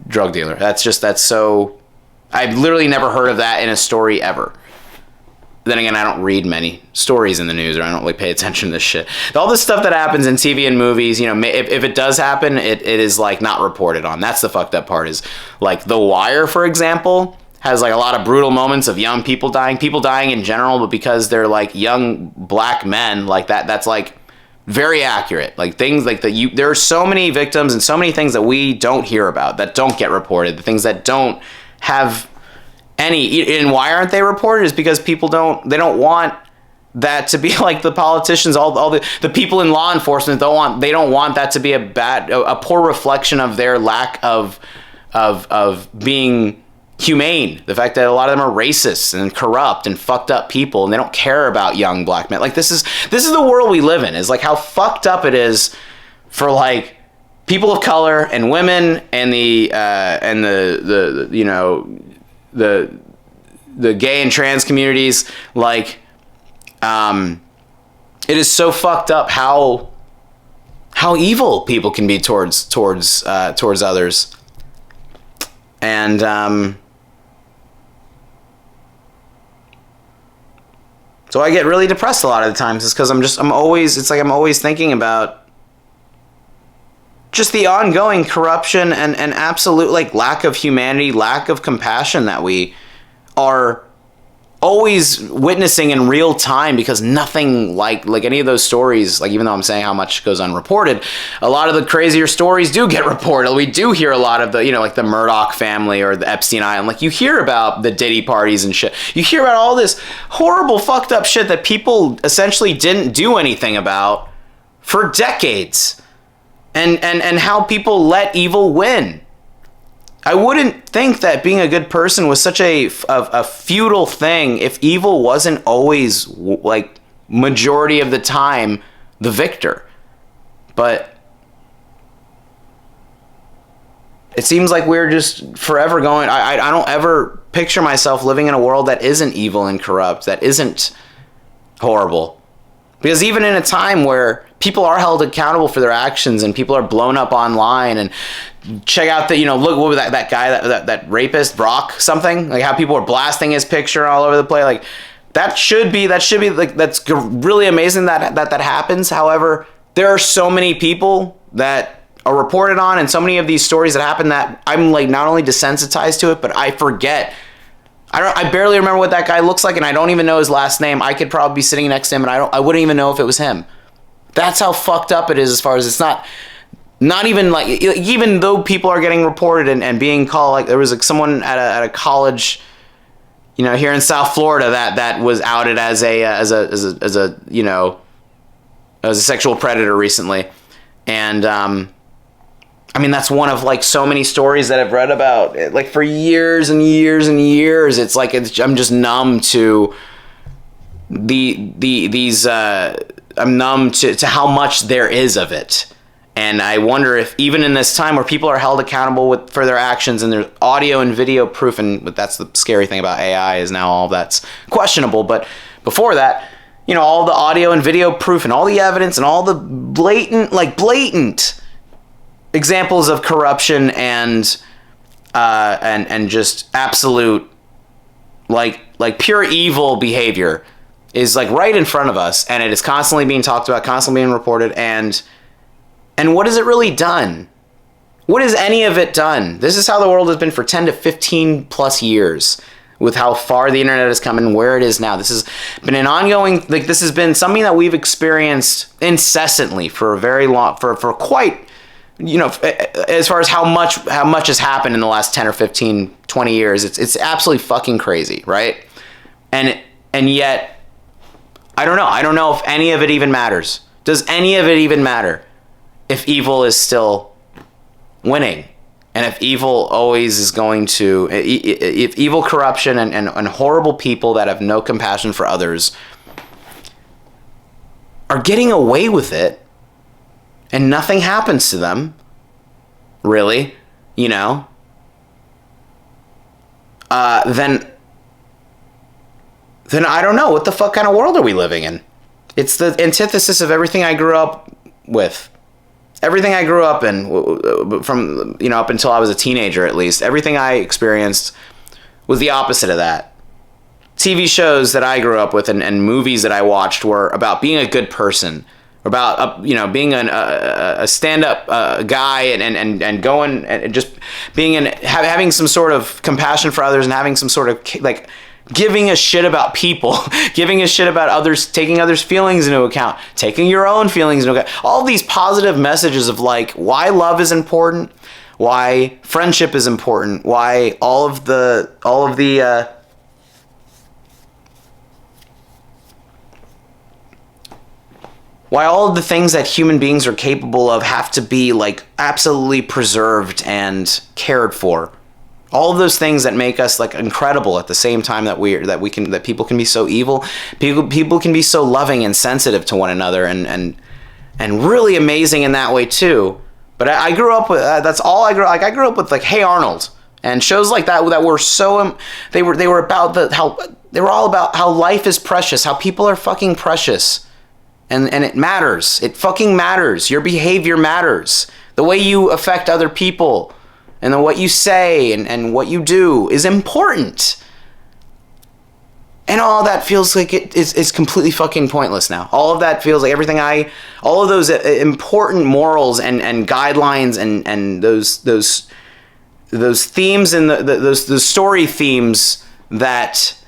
drug dealer. That's so, I've literally never heard of that in a story ever. Then again, I don't read many stories in the news, or I don't really pay attention to this shit. All this stuff that happens in TV and movies, if it does happen, it is like not reported on. That's the fucked up part, is like The Wire, for example, has like a lot of brutal moments of young people dying in general, but because they're like young black men, like that's like very accurate. Like things like that, there are so many victims and so many things that we don't hear about, that don't get reported, the things that don't have any. And why aren't they reported? Is because people don't want that to be like the politicians, all the people in law enforcement they don't want that to be a poor reflection of their lack of being humane. The fact that a lot of them are racist and corrupt and fucked up people, and they don't care about young black men. Like, this is the world we live in, is like how fucked up it is for like people of color and women and the gay and trans communities. Like, it is so fucked up how evil people can be towards others. And so I get really depressed a lot of the times. It's because I'm always thinking about just the ongoing corruption and absolute like lack of humanity, lack of compassion that we are always witnessing in real time, because nothing like any of those stories, like, even though I'm saying how much goes unreported, a lot of the crazier stories do get reported. We do hear a lot of the, like the Murdoch family or the Epstein Island. Like, you hear about the Diddy parties and shit. You hear about all this horrible, fucked up shit that people essentially didn't do anything about for decades. And how people let evil win. I wouldn't think that being a good person was such a futile thing if evil wasn't always, like, majority of the time, the victor. But it seems like we're just forever going... I don't ever picture myself living in a world that isn't evil and corrupt, that isn't horrible. Because even in a time where people are held accountable for their actions and people are blown up online and check out the, look, what was that guy, that rapist, Brock something, like how people are blasting his picture all over the place. Like that should be like, that's really amazing that happens. However, there are so many people that are reported on, and so many of these stories that happen that I'm like not only desensitized to it, but I forget. I barely remember what that guy looks like, and I don't even know his last name. I could probably be sitting next to him, and I wouldn't even know if it was him. That's how fucked up it is, as far as it's not even like, even though people are getting reported and being called, like there was like someone at a college, here in South Florida that was outed as a sexual predator recently. And I mean, that's one of like so many stories that I've read about, like for years and years and years. It's like I'm just numb to these. I'm numb to how much there is of it, and I wonder if even in this time where people are held accountable for their actions and there's audio and video proof, but that's the scary thing about AI is now all that's questionable. But before that, all the audio and video proof and all the evidence and all the blatant examples of corruption and just absolute like pure evil behavior is like right in front of us, and it is constantly being talked about, constantly being reported, and what has it really done? What has any of it done? This is how the world has been for 10 to 15 plus years, with how far the internet has come and where it is now. This has been an ongoing, like this has been something that we've experienced incessantly for a very long, for quite, as far as how much has happened in the last 10 or 15, 20 years. It's absolutely fucking crazy, right? And yet, I don't know. I don't know if any of it even matters. Does any of it even matter if evil is still winning? And if evil always is going to, if evil, corruption, and horrible people that have no compassion for others are getting away with it and nothing happens to them, really, then I don't know. What the fuck kind of world are we living in? It's the antithesis of everything I grew up with. Everything I grew up in, from, up until I was a teenager at least, everything I experienced was the opposite of that. TV shows that I grew up with and movies that I watched were about being a good person, about being a stand-up guy and going and just being having some sort of compassion for others and having some sort of like giving a shit about people, giving a shit about others, taking others' feelings into account, taking your own feelings into account. All these positive messages of like why love is important, why friendship is important, why all of the things that human beings are capable of have to be like absolutely preserved and cared for. All of those things that make us like incredible at the same time that people can be so evil. People can be so loving and sensitive to one another and really amazing in that way too. But I grew up with that's all I grew like I grew up with like Hey Arnold and shows like that were so they were about they were all about how life is precious, how people are fucking precious. And it matters. It fucking matters. Your behavior matters. The way you affect other people and then what you say and what you do is important. And all that feels like it is completely fucking pointless now. All of that feels like all of those important morals and guidelines and those themes and those story themes that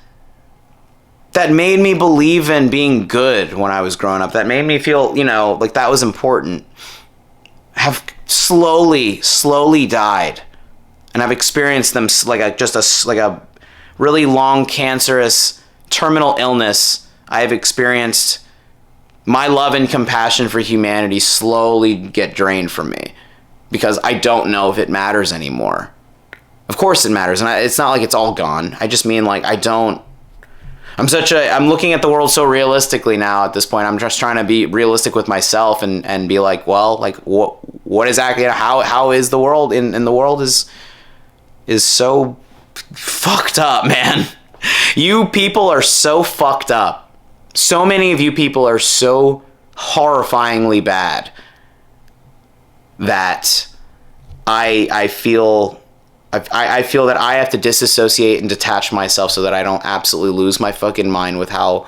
made me believe in being good when I was growing up, that made me feel, like that was important, have slowly died. And I've experienced them like a really long cancerous terminal illness. I have experienced my love and compassion for humanity slowly get drained from me because I don't know if it matters anymore. Of course it matters. And it's not like it's all gone. I just mean like I'm looking at the world so realistically now at this point. I'm just trying to be realistic with myself and be like, well, like what exactly, how is the world in the world is so fucked up, man. You people are so fucked up. So many of you people are so horrifyingly bad that I feel that I have to disassociate and detach myself so that I don't absolutely lose my fucking mind with how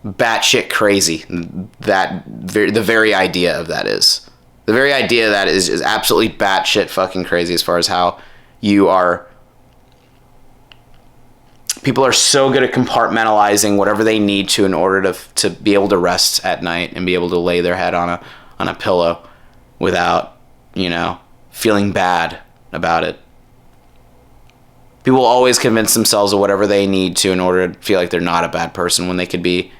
batshit crazy the very idea of that is. The very idea of that is absolutely batshit fucking crazy as far as how you are. People are so good at compartmentalizing whatever they need to in order to be able to rest at night and be able to lay their head on a pillow without, feeling bad about it. People always convince themselves of whatever they need to in order to feel like they're not a bad person when they could be,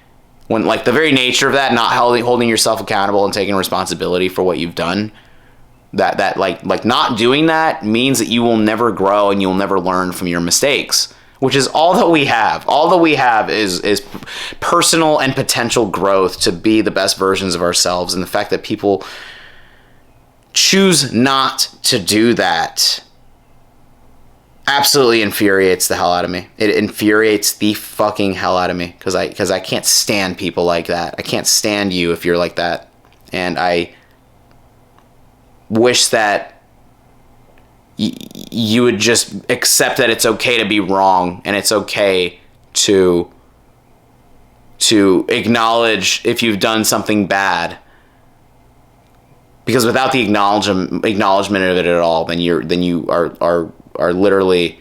when like the very nature of that, not holding yourself accountable and taking responsibility for what you've done, that like not doing that means that you will never grow and you'll never learn from your mistakes, which is all that we have. All that we have is personal and potential growth to be the best versions of ourselves. And the fact that people choose not to do that absolutely infuriates the hell out of me. It infuriates the fucking hell out of me because I can't stand people like that. I can't stand you if you're like that. And I wish that you would just accept that it's okay to be wrong and it's okay to acknowledge if you've done something bad. Because without the acknowledgement of it at all, then you are literally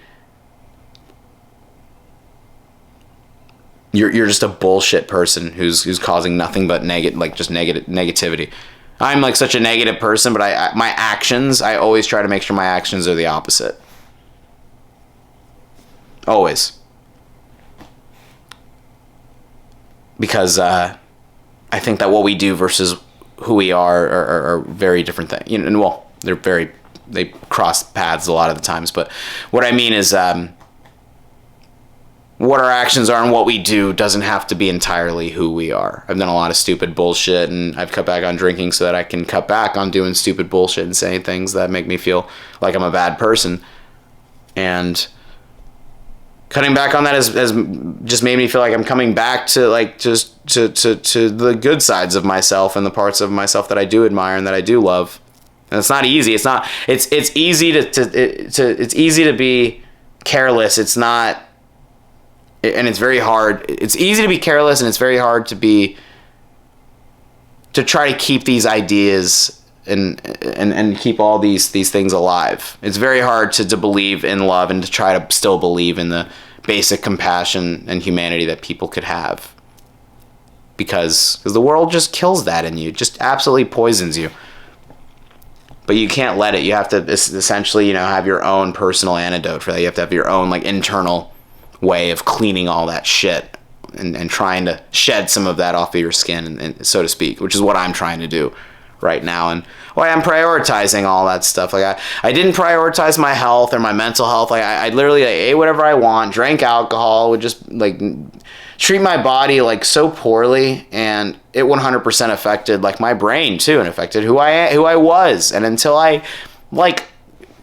you're just a bullshit person who's causing nothing but negativity. I'm like such a negative person, but my actions, I always try to make sure my actions are the opposite. Always. Because I think that what we do versus who we are very different things. And well, they cross paths a lot of the times, but what I mean is what our actions are and what we do doesn't have to be entirely who we are. I've done a lot of stupid bullshit, and I've cut back on drinking so that I can cut back on doing stupid bullshit and saying things that make me feel like I'm a bad person. And cutting back on that has just made me feel like I'm coming back to like just to the good sides of myself and the parts of myself that I do admire and that I do love. And it's not easy. It's easy it's easy to be careless. It's not. And it's very hard. It's easy to be careless, and it's very hard to try to keep these ideas and keep all these things alive. It's very hard to believe in love and to try to still believe in the basic compassion and humanity that people could have. Because the world just kills that in you. It just absolutely poisons you. But you can't let it. You have to essentially, have your own personal antidote for that. You have to have your own internal way of cleaning all that shit and trying to shed some of that off of your skin, and so to speak, which is what I'm trying to do right now. And I'm prioritizing all that stuff. Like I didn't prioritize my health or my mental health. Like I literally ate whatever I want, drank alcohol, would just treat my body so poorly, and it 100% affected my brain too, and affected who I was. And until I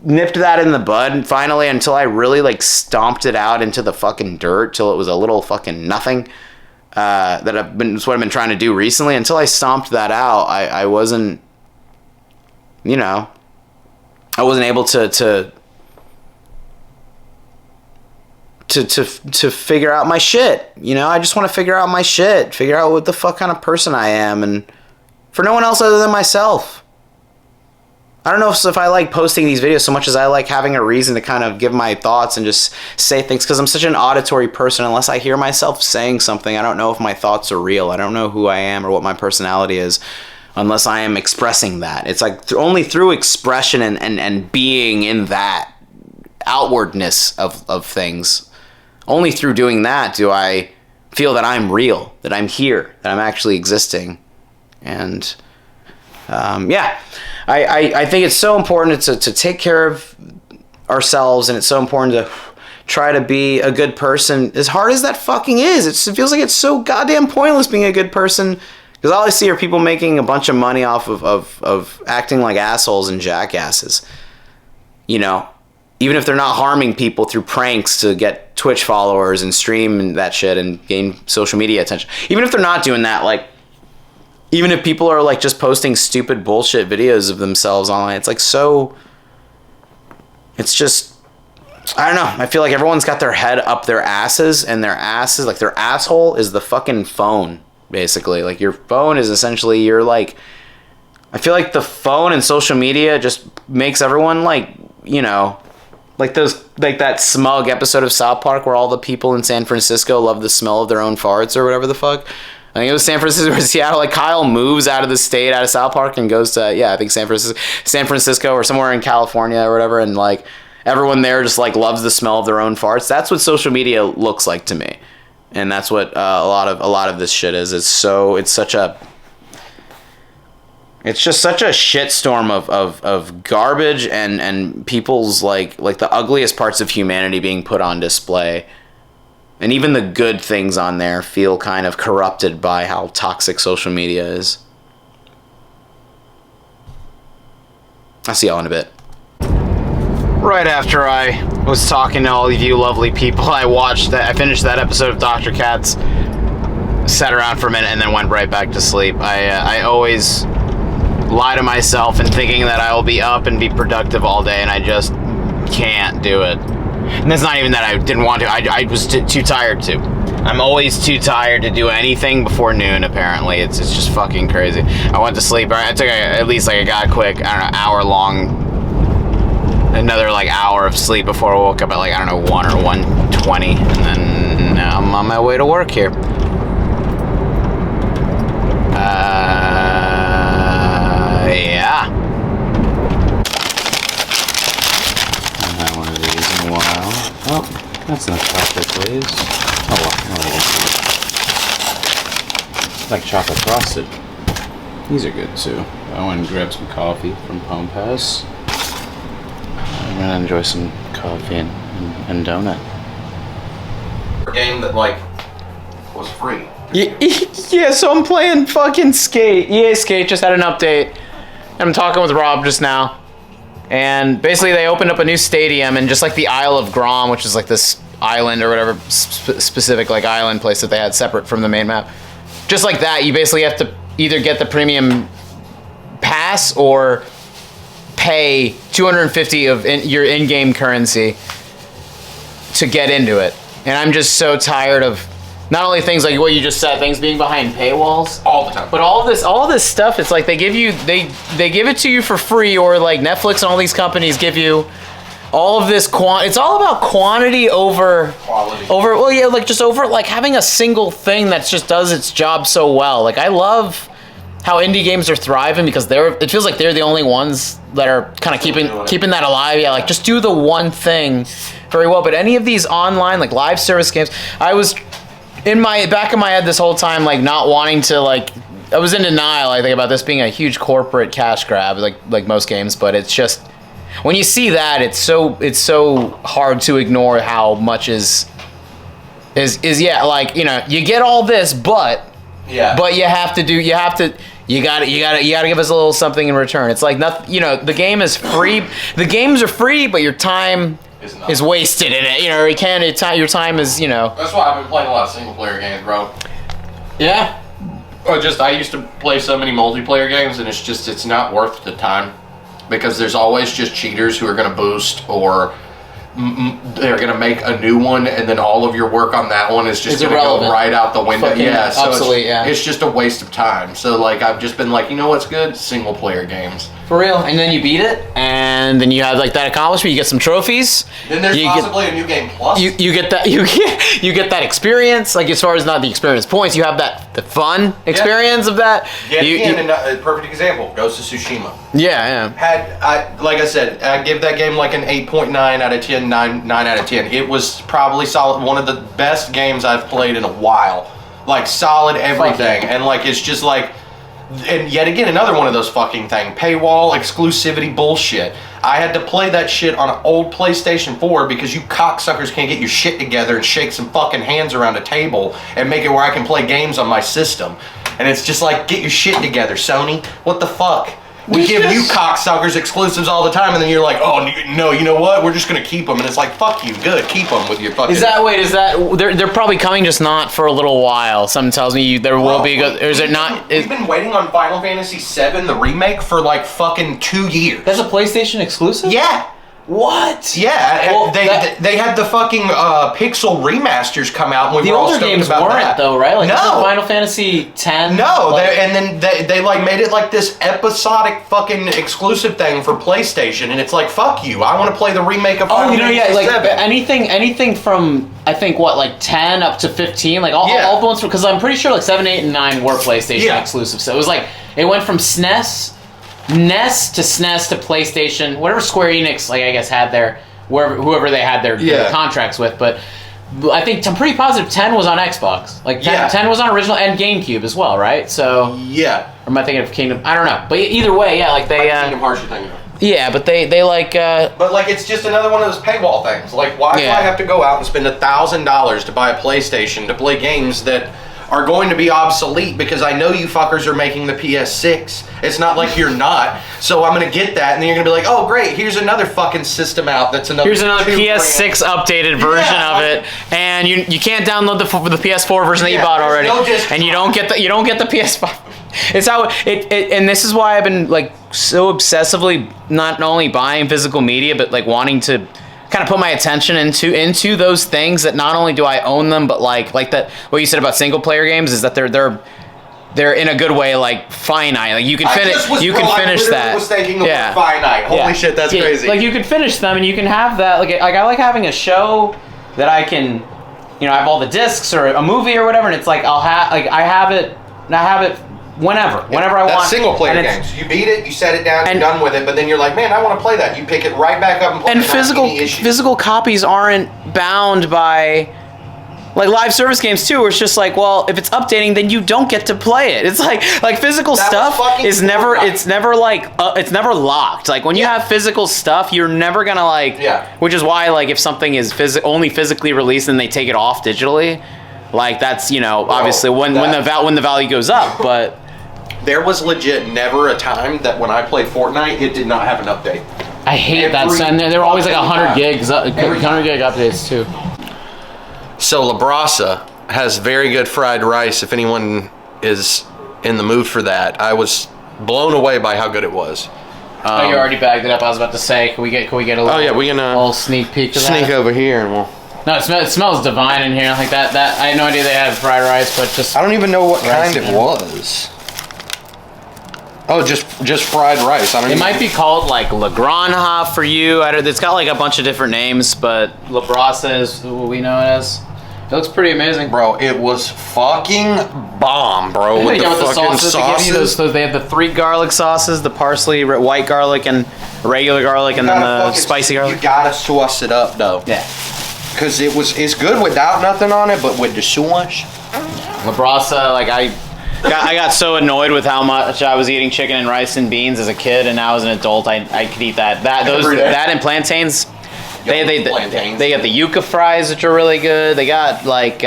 nipped that in the bud, and finally, until I really stomped it out into the fucking dirt till it was a little fucking nothing, that's what I've been trying to do recently. Until I stomped that out, I wasn't, I wasn't able to figure out my shit. I just want to figure out my shit, figure out what the fuck kind of person I am, and for no one else other than myself. I don't know if I like posting these videos so much as I like having a reason to kind of give my thoughts and just say things, because I'm such an auditory person. Unless I hear myself saying something, I don't know if my thoughts are real. I don't know who I am or what my personality is unless I am expressing that. It's only through expression and being in that outwardness of things, only through doing that do I feel that I'm real, that I'm here, that I'm actually existing. And I think it's so important to take care of ourselves, and it's so important to try to be a good person, as hard as that fucking is. It feels like it's so goddamn pointless being a good person, because all I see are people making a bunch of money off of acting like assholes and jackasses. Even if they're not harming people through pranks to get Twitch followers and stream that shit and gain social media attention. Even if they're not doing that, even if people are just posting stupid bullshit videos of themselves online, it's so it's just, I don't know. I feel like everyone's got their head up their asses, and their asses, like their asshole is the fucking phone, basically. Like your phone is essentially your like, I feel like the phone and social media just makes everyone like, you know, like that smug episode of South Park where all the people in San Francisco love the smell of their own farts or whatever the fuck. I think it was San Francisco or Seattle. Like Kyle moves out of the state, out of South Park, and goes to, I think San Francisco or somewhere in California or whatever, and like everyone there just like loves the smell of their own farts. That's what social media looks like to me, and that's what a lot of this shit is. It's just such a shitstorm of garbage and people's like the ugliest parts of humanity being put on display. And even the good things on there feel kind of corrupted by how toxic social media is. I'll see y'all in a bit. Right after I was talking to all of you lovely people, I finished that episode of Dr. Katz, sat around for a minute, and then went right back to sleep. I always lie to myself and thinking that I will be up and be productive all day, and I just can't do it. And it's not even that I didn't want to. I was too tired to. I'm always too tired to do anything before noon, apparently. It's just fucking crazy. I went to sleep. I took at least like a quick, hour long, another like hour of sleep before I woke up at like, 1 or 1:20. And then now I'm on my way to work here. Yeah. Oh, that's not chocolate glaze. Oh, well. Like chocolate frosted. These are good too. I went and grabbed some coffee from Pome Pass. I'm gonna enjoy some coffee and donut. A game that like was free. Yeah, so I'm playing fucking Skate. EA Skate just had an update. I'm talking with Rob just now. And basically they opened up a new stadium, and just like the Isle of Grom, which is like this island or whatever specific like island place that they had separate from the main map. Just like that, you basically have to either get the premium pass or pay 250 of your in-game currency to get into it. And I'm just so tired of not only things like what you just said, things being behind paywalls All the time. but all this stuff. It's like they give it to you for free, or like Netflix and all these companies give you all of this it's all about quantity over Quality. over like having a single thing that just does its job so well. Like I love how indie games are thriving because it feels like they're the only ones that are kind of keeping that alive. Yeah, like just do the one thing very well. But any of these online like live service games, I was in my back of my head this whole time, like not wanting to like, I was in denial, I think, about this being a huge corporate cash grab, like most games. But it's just, when you see that, it's so hard to ignore how much is like, you know, you get all this, but you gotta give us a little something in return. It's like nothing, you know, the game is free, the games are free, but your time is wasted in it. You know, your time is, you know. That's why I've been playing a lot of single player games, bro. Yeah. Or just, I used to play so many multiplayer games, and it's not worth the time. Because there's always just cheaters who are going to boost, or they're going to make a new one, and then all of your work on that one is just going to go right out the window. Fucking so obsolete, it's just a waste of time. So like, I've just been like, you know what's good? Single player games. For real. And then you beat it, and then you have like that accomplishment. You get some trophies. Then there's possibly a new game plus. You get that you get that experience. Like as far as not the experience points, you have the fun experience of that. A perfect example: Ghost of Tsushima. Yeah. Like I said, I give that game like an 8.9 out of 10, 9 out of 10. It was probably solid, one of the best games I've played in a while. Like solid everything, and like it's just like. And yet again, another one of those fucking paywall exclusivity bullshit. I had to play that shit on an old PlayStation 4 because you cocksuckers can't get your shit together and shake some fucking hands around a table and make it where I can play games on my system. And it's just like, get your shit together, Sony. What the fuck? We give you cocksuckers exclusives all the time, and then you're like, oh, no, you know what? We're just going to keep them. And it's like, fuck you, good, keep them with your fucking... They're probably coming, just not for a little while. Something tells me there will be... Or is it not... We've been waiting on Final Fantasy VII, the remake, for like fucking 2 years. That's a PlayStation exclusive? Yeah. What? Yeah, Well, they had the fucking pixel remasters come out. And we the were all older stoked games about weren't that. though, right? Like No. isn't Final Fantasy X. No, like, and then they like made it like this episodic fucking exclusive thing for PlayStation, and it's like fuck you. I want to play the remake of Final Fantasy like 7. anything from I think like 10 up to 15, like all the ones because I'm pretty sure like 7, 8, and 9 were PlayStation exclusive. So it was like it went from SNES to SNES to PlayStation, whatever Square Enix like I guess had their whoever they had their contracts with, but I think I'm pretty positive 10 was on Xbox. Like 10 was on original and GameCube as well, right? So yeah. Or am I thinking of Kingdom? I don't know, but either way, yeah, like they Kingdom Hearts you're thinking of. yeah, but they like But like it's just another one of those paywall things. Like why do I have to go out and spend $1,000 to buy a PlayStation to play games that are going to be obsolete because I know you fuckers are making the PS6. It's not like you're not. So I'm going to get that and then you're going to be like, "Oh, great, here's another fucking system out that's another Here's another PS6 updated version of it, and you can't download the PS4 version that you bought already, and you don't get the PS5. It's how it and this is why I've been like so obsessively not only buying physical media but like wanting to kind of put my attention into those things that not only do I own them but like that what you said about single player games is that they're in a good way like finite, like you can finish that. I was thinking the word finite. Holy shit, that's crazy. Like you could finish them and you can have that like I like having a show that I can I have all the discs or a movie or whatever, and it's like I have it whenever I want. That's single player games. You beat it, you set it down, you're done with it, but then you're like, man, I want to play that. You pick it right back up and play it. And physical copies aren't bound by like live service games too, where it's just like, well, if it's updating, then you don't get to play it. It's like physical stuff is never it's never locked. Like when you have physical stuff, you're never gonna which is why like if something is only physically released and they take it off digitally, like that's obviously when the value goes up, but. There was legit never a time that when I played Fortnite, it did not have an update. I hate that. And there were always like 100 gigs, 100 gig updates too. So La Brasa has very good fried rice. If anyone is in the mood for that, I was blown away by how good it was. You already bagged it up. I was about to say, can we get a little? Oh yeah, we can little sneak peek of that. Sneak over here and we'll. No, it smells divine in here. Like that. I had no idea they had fried rice, but just. I don't even know what kind it was. Oh, just fried rice. It might be called like La Granja for you. It's got like a bunch of different names, but La Brasa is what we know it as. It looks pretty amazing, bro. It was fucking bomb, bro. With the fucking sauces. They have the 3 garlic sauces: the parsley, white garlic, and regular garlic, and then the spicy garlic. You gotta sauce it up though. Yeah. Because it's good without nothing on it, but with the sauce. La Brasa, like I got so annoyed with how much I was eating chicken and rice and beans as a kid, and now as an adult, I could eat that. That and plantains. They got the yuca fries, which are really good. They got like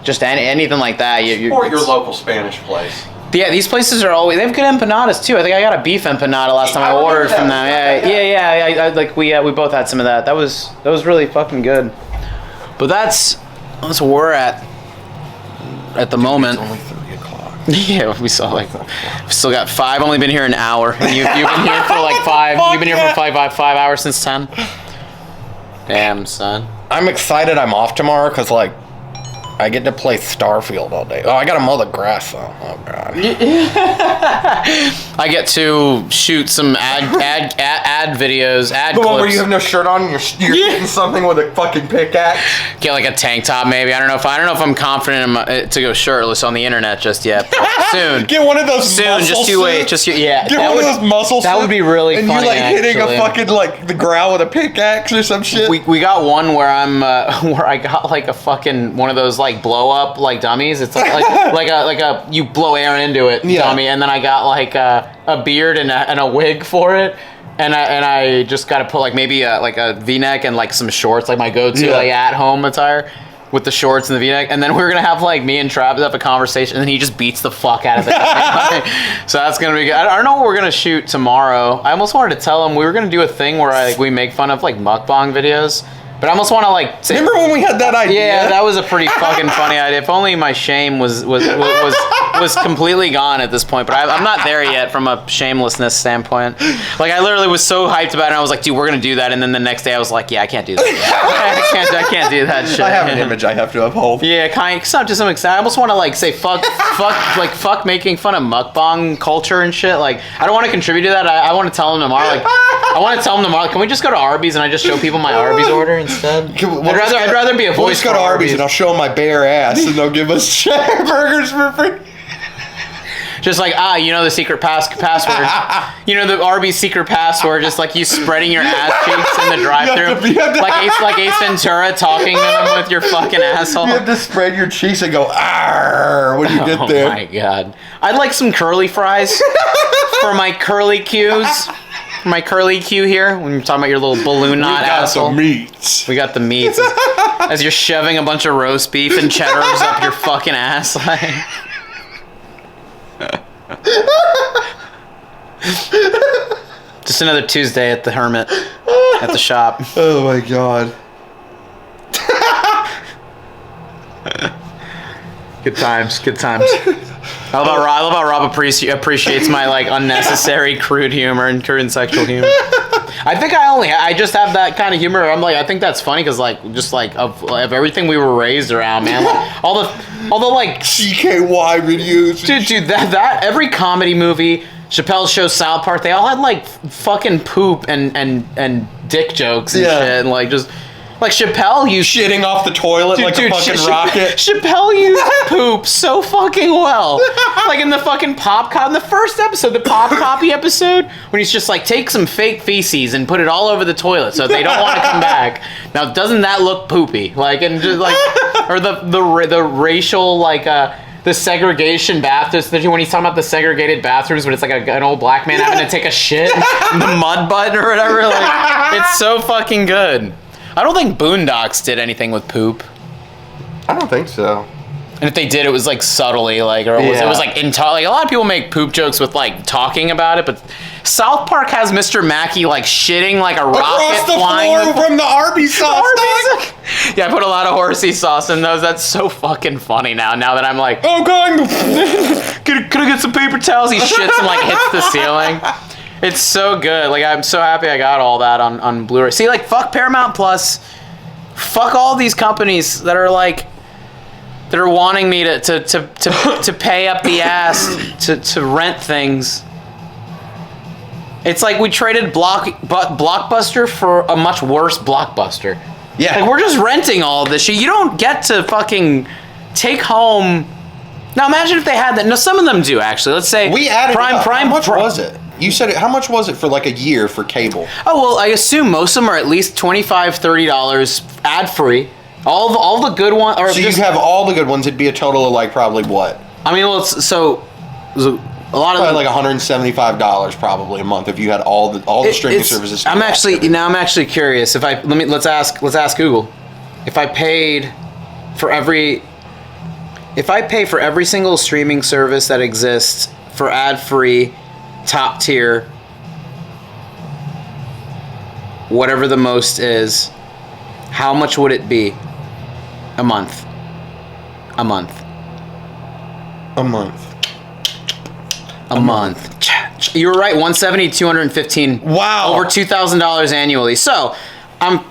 just anything like that. Support your local Spanish place. Yeah, these places are always. They have good empanadas too. I think I got a beef empanada last time I ordered from them. Yeah. Like we both had some of that. That was really fucking good. But that's where we're at the moment. It's only 3 o'clock. Yeah, we still got 5. Only been here an hour. And you've been here for like 5. You've been here for 5 hours since 10. Damn, son. I'm excited I'm off tomorrow because like I get to play Starfield all day. Oh, I gotta mow the grass though. Oh god. I get to shoot some ad videos, the clips. one where you have no shirt on and you're shooting something with a fucking pickaxe. Get like a tank top maybe. I don't know if I'm confident to go shirtless on the internet just yet. But soon. Get one of those. Soon, muscle just you wait. suits. Yeah. Get one of those muscle. That would be really and funny. And you're like hitting actually. a fucking like the ground with a pickaxe or some shit. We got one where where I got like a fucking one of those like blow up like dummies. It's like a you blow air into it dummy, and then I got like a beard and a wig for it, and I just got to put like maybe like a V-neck and like some shorts, like my go-to like at home attire with the shorts and the V-neck, and then we're gonna have like me and Travis have a conversation, and then he just beats the fuck out of it. So that's gonna be good. I don't know what we're gonna shoot tomorrow. I almost wanted to tell him we were gonna do a thing where we make fun of like mukbang videos. But I almost want to like say, Remember when we had that idea? yeah, that was a pretty fucking funny idea. If only my shame was completely gone at this point. But I'm not there yet from a shamelessness standpoint. Like I literally was so hyped about it. And I was like, dude, we're gonna do that. And then the next day I was like, yeah, I can't do that. I can't do that shit. I have an image I have to uphold. Yeah, kind of, to some extent. I almost want to like say fuck making fun of mukbang culture and shit. Like I don't want to contribute to that. I want to tell them tomorrow. Like I want to tell them tomorrow. Can we just go to Arby's and I just show people my Arby's order instead? I'd rather be a voice. We'll just go to Arby's and I'll show them my bare ass and they'll give us burgers for free. Just like, you know the secret password. You know the Arby's secret password, just like you spreading your ass cheeks in the drive-thru. Like Ace Ventura talking to them with your fucking asshole. You have to spread your cheeks and go, "Arr!" when you get there. Oh my god. I'd like some curly fries for my curly cues. My curly Q here, when you're talking about your little balloon knot asshole. Some meats. We got the meats. As you're shoving a bunch of roast beef and cheddars up your fucking ass. Like. Just another Tuesday at the Hermit. At the shop. Oh my god. Good times. I love how Rob appreciates my like unnecessary crude humor and crude sexual humor. I think I just have that kind of humor. I'm like, I think that's funny because like just like of everything we were raised around, man. Like, all the like CKY videos. Dude, that every comedy movie, Chappelle's Show, South Park, they all had like fucking poop and dick jokes and shit, and like just. Like Chappelle used shitting off the toilet like a fucking rocket. Chappelle used poop so fucking well. Like in the fucking in the first episode, the Pop Copy episode, when he's just like, take some fake feces and put it all over the toilet so they don't want to come back. Now, doesn't that look poopy? Like, and just like, or the racial like the segregation bathrooms, when he's talking about the segregated bathrooms, when it's like an old black man having to take a shit in the mud butt or whatever. Like, it's so fucking good. I don't think Boondocks did anything with poop. I don't think so. And if they did, it was like subtly, like, or it was like like a lot of people make poop jokes with like talking about it, but South Park has Mr. Mackey like shitting like a rocket across the flying floor from the Arby's sauce. Yeah, I put a lot of horsey sauce in those. That's so fucking funny now. Now that I'm like, oh god, could I get some paper towels? He shits and like hits the ceiling. It's so good. Like, I'm so happy I got all that on Blu-ray. See, like, fuck Paramount Plus. Fuck all these companies that are like, that are wanting me to pay up the ass to rent things. It's like we traded Blockbuster for a much worse Blockbuster. Yeah. Like, we're just renting all of this shit. You don't get to fucking take home. Now, imagine if they had that. No, some of them do, actually. Let's say we added Prime. How much was it? You said it. How much was it for like a year for cable? Oh, well, I assume most of them are at least $25, $30 ad-free. All the good ones. So you have all the good ones. It'd be a total of like probably what? I mean, well, so a lot of them, like $175 probably a month if you had all the streaming services. I'm actually curious. Let's ask Google. If I pay for every single streaming service that exists for ad-free, top tier, whatever the most is, how much would it be a month? A month. You were right, $170, $215. Wow. Over $2,000 annually. So, I'm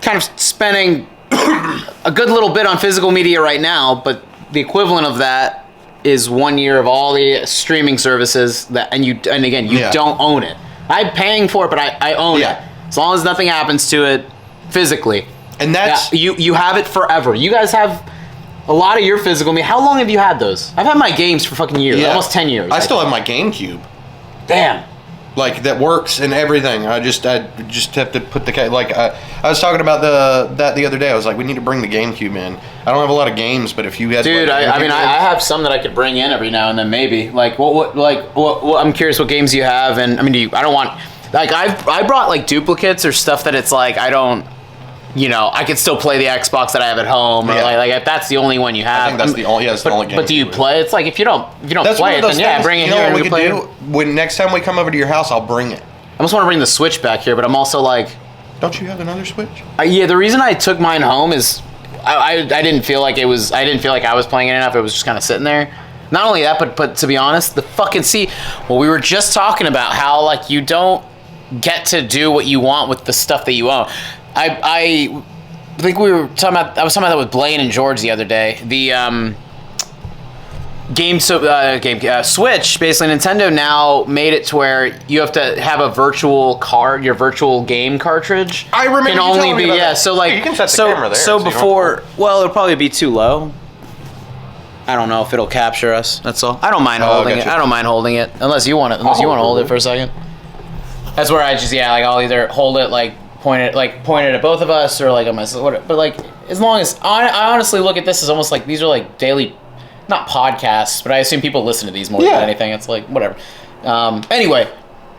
kind of spending a good little bit on physical media right now, but the equivalent of that is 1 year of all the streaming services and again, you don't own it. I'm paying for it, but I own it. As long as nothing happens to it physically. And that's you have it forever. You guys have a lot of your physical media. How long have you had those? I've had my games for fucking years. Almost 10 years. I still have my GameCube. Damn. Like, that works and everything. I just have to put the... Like, I was talking about that the other day. I was like, we need to bring the GameCube in. I don't have a lot of games, but if you had... Dude, I have some that I could bring in every now and then, maybe. Like, what I'm curious what games you have, and, I mean, I don't want... Like, I brought, like, duplicates or stuff that it's like, I don't... You know, I could still play the Xbox that I have at home, or like if that's the only one you have. I think that's the only game. But do you play? It's like if you don't play it, then bring it here and play it. When next time we come over to your house, I'll bring it. I almost want to bring the Switch back here, but I'm also like, Don't you have another Switch? Yeah, the reason I took mine home is I didn't feel like it was. I didn't feel like I was playing it enough. It was just kind of sitting there. Not only that, but to be honest, the fucking well, we were just talking about how like you don't get to do what you want with the stuff that you own. I think we were talking about. I was talking about that with Blaine and George the other day. The Switch, basically Nintendo now made it to where you have to have a virtual card, your virtual game cartridge. I remember can you only telling me be about yeah. that. So like Yeah, you can set the camera there, So so you don't before, well, it'll probably be too low. I don't know if it'll capture us. That's all. I don't mind holding it. gotcha. I don't mind holding it unless you want it. Unless you want to hold it for a second. That's where I just I'll either hold it point it at both of us or like on myself. But like as long as I honestly look at this as almost like these are like daily. Not podcasts, but I assume people listen to these more than anything. It's like, whatever. Anyway,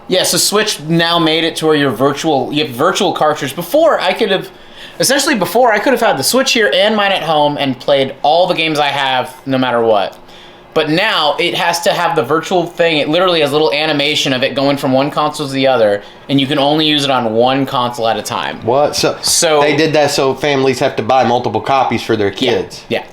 yeah, so Switch now made it to where you have virtual cartridge. Before, I could have had the Switch here and mine at home and played all the games I have no matter what. But now, it has to have the virtual thing. It literally has a little animation of it going from one console to the other, and you can only use it on one console at a time. What? So they did that so families have to buy multiple copies for their kids. Yeah.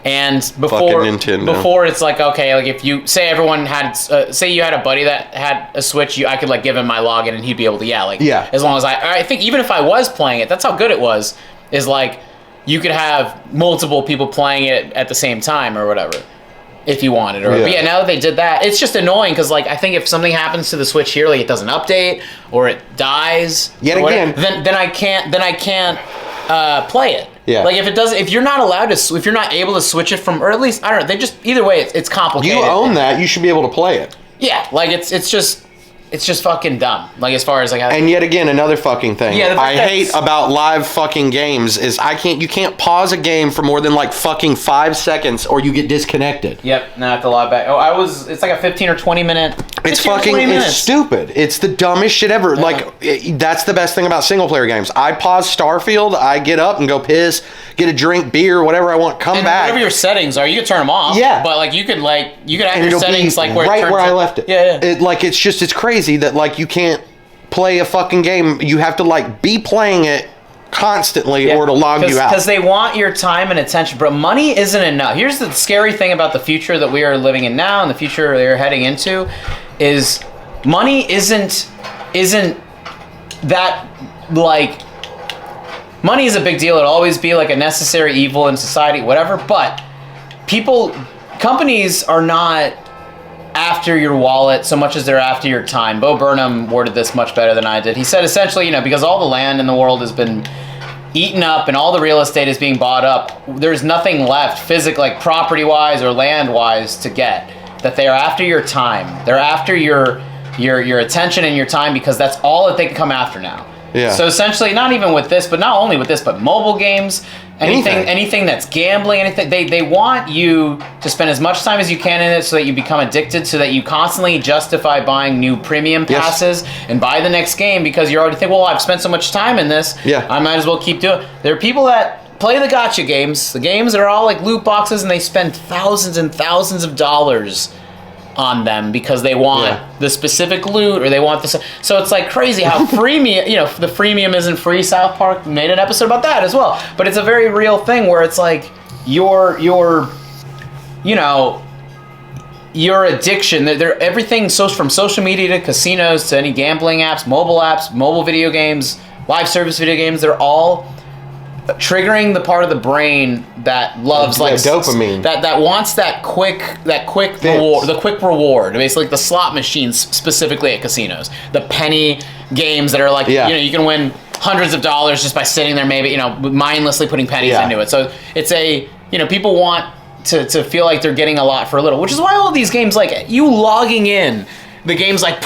And before it's like, okay, like if you say everyone had say you had a buddy that had a Switch, I could like give him my login and he'd be able to as long as I think even if I was playing it, that's how good it was, is like you could have multiple people playing it at the same time or whatever if you wanted. But yeah, now that they did that, it's just annoying because like I think if something happens to the Switch here, like it doesn't update or it dies then I can't play it. Yeah. Like if you're not allowed to, if you're not able to switch it from, or at least I don't know, they just either way it's complicated. You own that, you should be able to play it. Yeah, like it's just fucking dumb. Like as far as like. And yet again, another fucking thing. Yeah, I hate about live fucking games is you can't pause a game for more than like fucking 5 seconds or you get disconnected. Yep, now I have to log back. It's like a 15 or 20 minute. It's fucking, it's stupid. It's the dumbest shit ever. Yeah. Like, that's the best thing about single player games. I pause Starfield, I get up and go piss, get a drink, beer, whatever I want, come back. Whatever your settings are, you can turn them off. Yeah. But like you could have your settings like where right it turns where I left it. Yeah. It's crazy that like you can't play a fucking game. You have to like be playing it constantly or to log you out. Because they want your time and attention. But money isn't enough. Here's the scary thing about the future that we are living in now and the future they're heading into is money isn't that like money is a big deal. It'll always be like a necessary evil in society, whatever. But companies are not after your wallet so much as they're after your time. Bo Burnham worded this much better than I did. He said essentially, because all the land in the world has been eaten up and all the real estate is being bought up, there's nothing left physically, like property-wise or land-wise to get. That they are after your time. They're after your attention and your time because that's all that they can come after now. Yeah. So essentially, not even with this, but not only with this, but mobile games, anything that's gambling, anything they want you to spend as much time as you can in it so that you become addicted, so that you constantly justify buying new premium passes and buy the next game because you already think, well, I've spent so much time in this, I might as well keep doing it. There are people that play the gacha games, the games that are all like loot boxes, and they spend thousands and thousands of dollars on them because they want the specific loot or they want this. So it's like crazy how freemium, the freemium isn't free. South Park made an episode about that as well. But it's a very real thing where it's like your addiction. They're everything from social media to casinos to any gambling apps, mobile video games, live service video games. They're all triggering the part of the brain that loves like dopamine, that wants that quick reward, the quick reward. Basically, like the slot machines specifically at casinos, the penny games that are like you can win hundreds of dollars just by sitting there, maybe mindlessly putting pennies into it. So it's people want to feel like they're getting a lot for a little, which is why all these games like you logging in. The game's like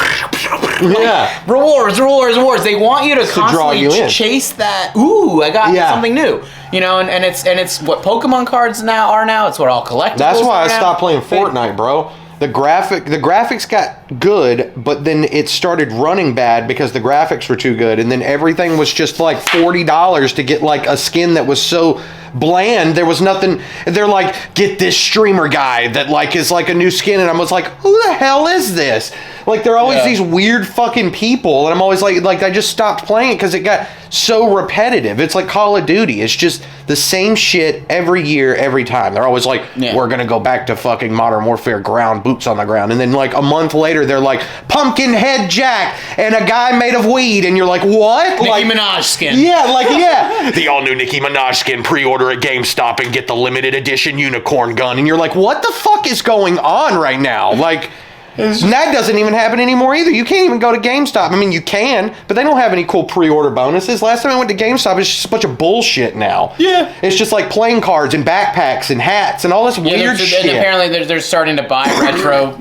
rewards. They want you to constantly chase that. Ooh, I got something new. And it's what Pokemon cards are now. It's what all collectibles. That's why I stopped playing Fortnite, bro. The graphics got good, but then it started running bad because the graphics were too good, and then everything was just like $40 to get like a skin that was so bland. There was nothing. They're like, get this streamer guy that like is like a new skin, and I was like, who the hell is this? Like, they're always these weird fucking people, and I'm always like I just stopped playing it because it got so repetitive. It's like Call of Duty. It's just the same shit every year, every time. They're always like, we're gonna go back to fucking Modern Warfare ground, boots on the ground, and then like a month later, they're like, Pumpkinhead Jack and a guy made of weed, and you're like, what? Nicki Minaj skin. Yeah, the all-new Nicki Minaj skin, pre-order at GameStop and get the limited edition unicorn gun, and you're like, what the fuck is going on right now? Like, that doesn't even happen anymore either. You can't even go to GameStop. I mean, you can, but they don't have any cool pre-order bonuses. Last time I went to GameStop, it's just a bunch of bullshit now. Yeah. It's just like playing cards and backpacks and hats and all this weird shit. And apparently they're starting to buy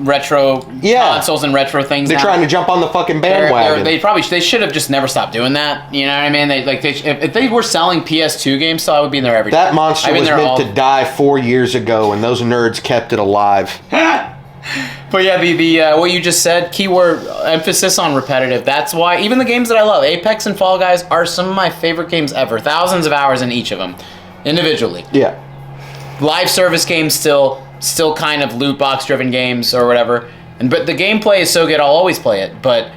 retro consoles and retro things. They're trying to jump on the fucking bandwagon. They should have just never stopped doing that. You know what I mean? If they were selling PS2 games, so I would be in there every day. That monster was meant to die 4 years ago, and those nerds kept it alive. But yeah, the what you just said, keyword emphasis on repetitive. That's why even the games that I love, Apex and Fall Guys, are some of my favorite games ever. Thousands of hours in each of them, individually. Yeah. Live service games still kind of loot box driven games or whatever. But the gameplay is so good, I'll always play it. But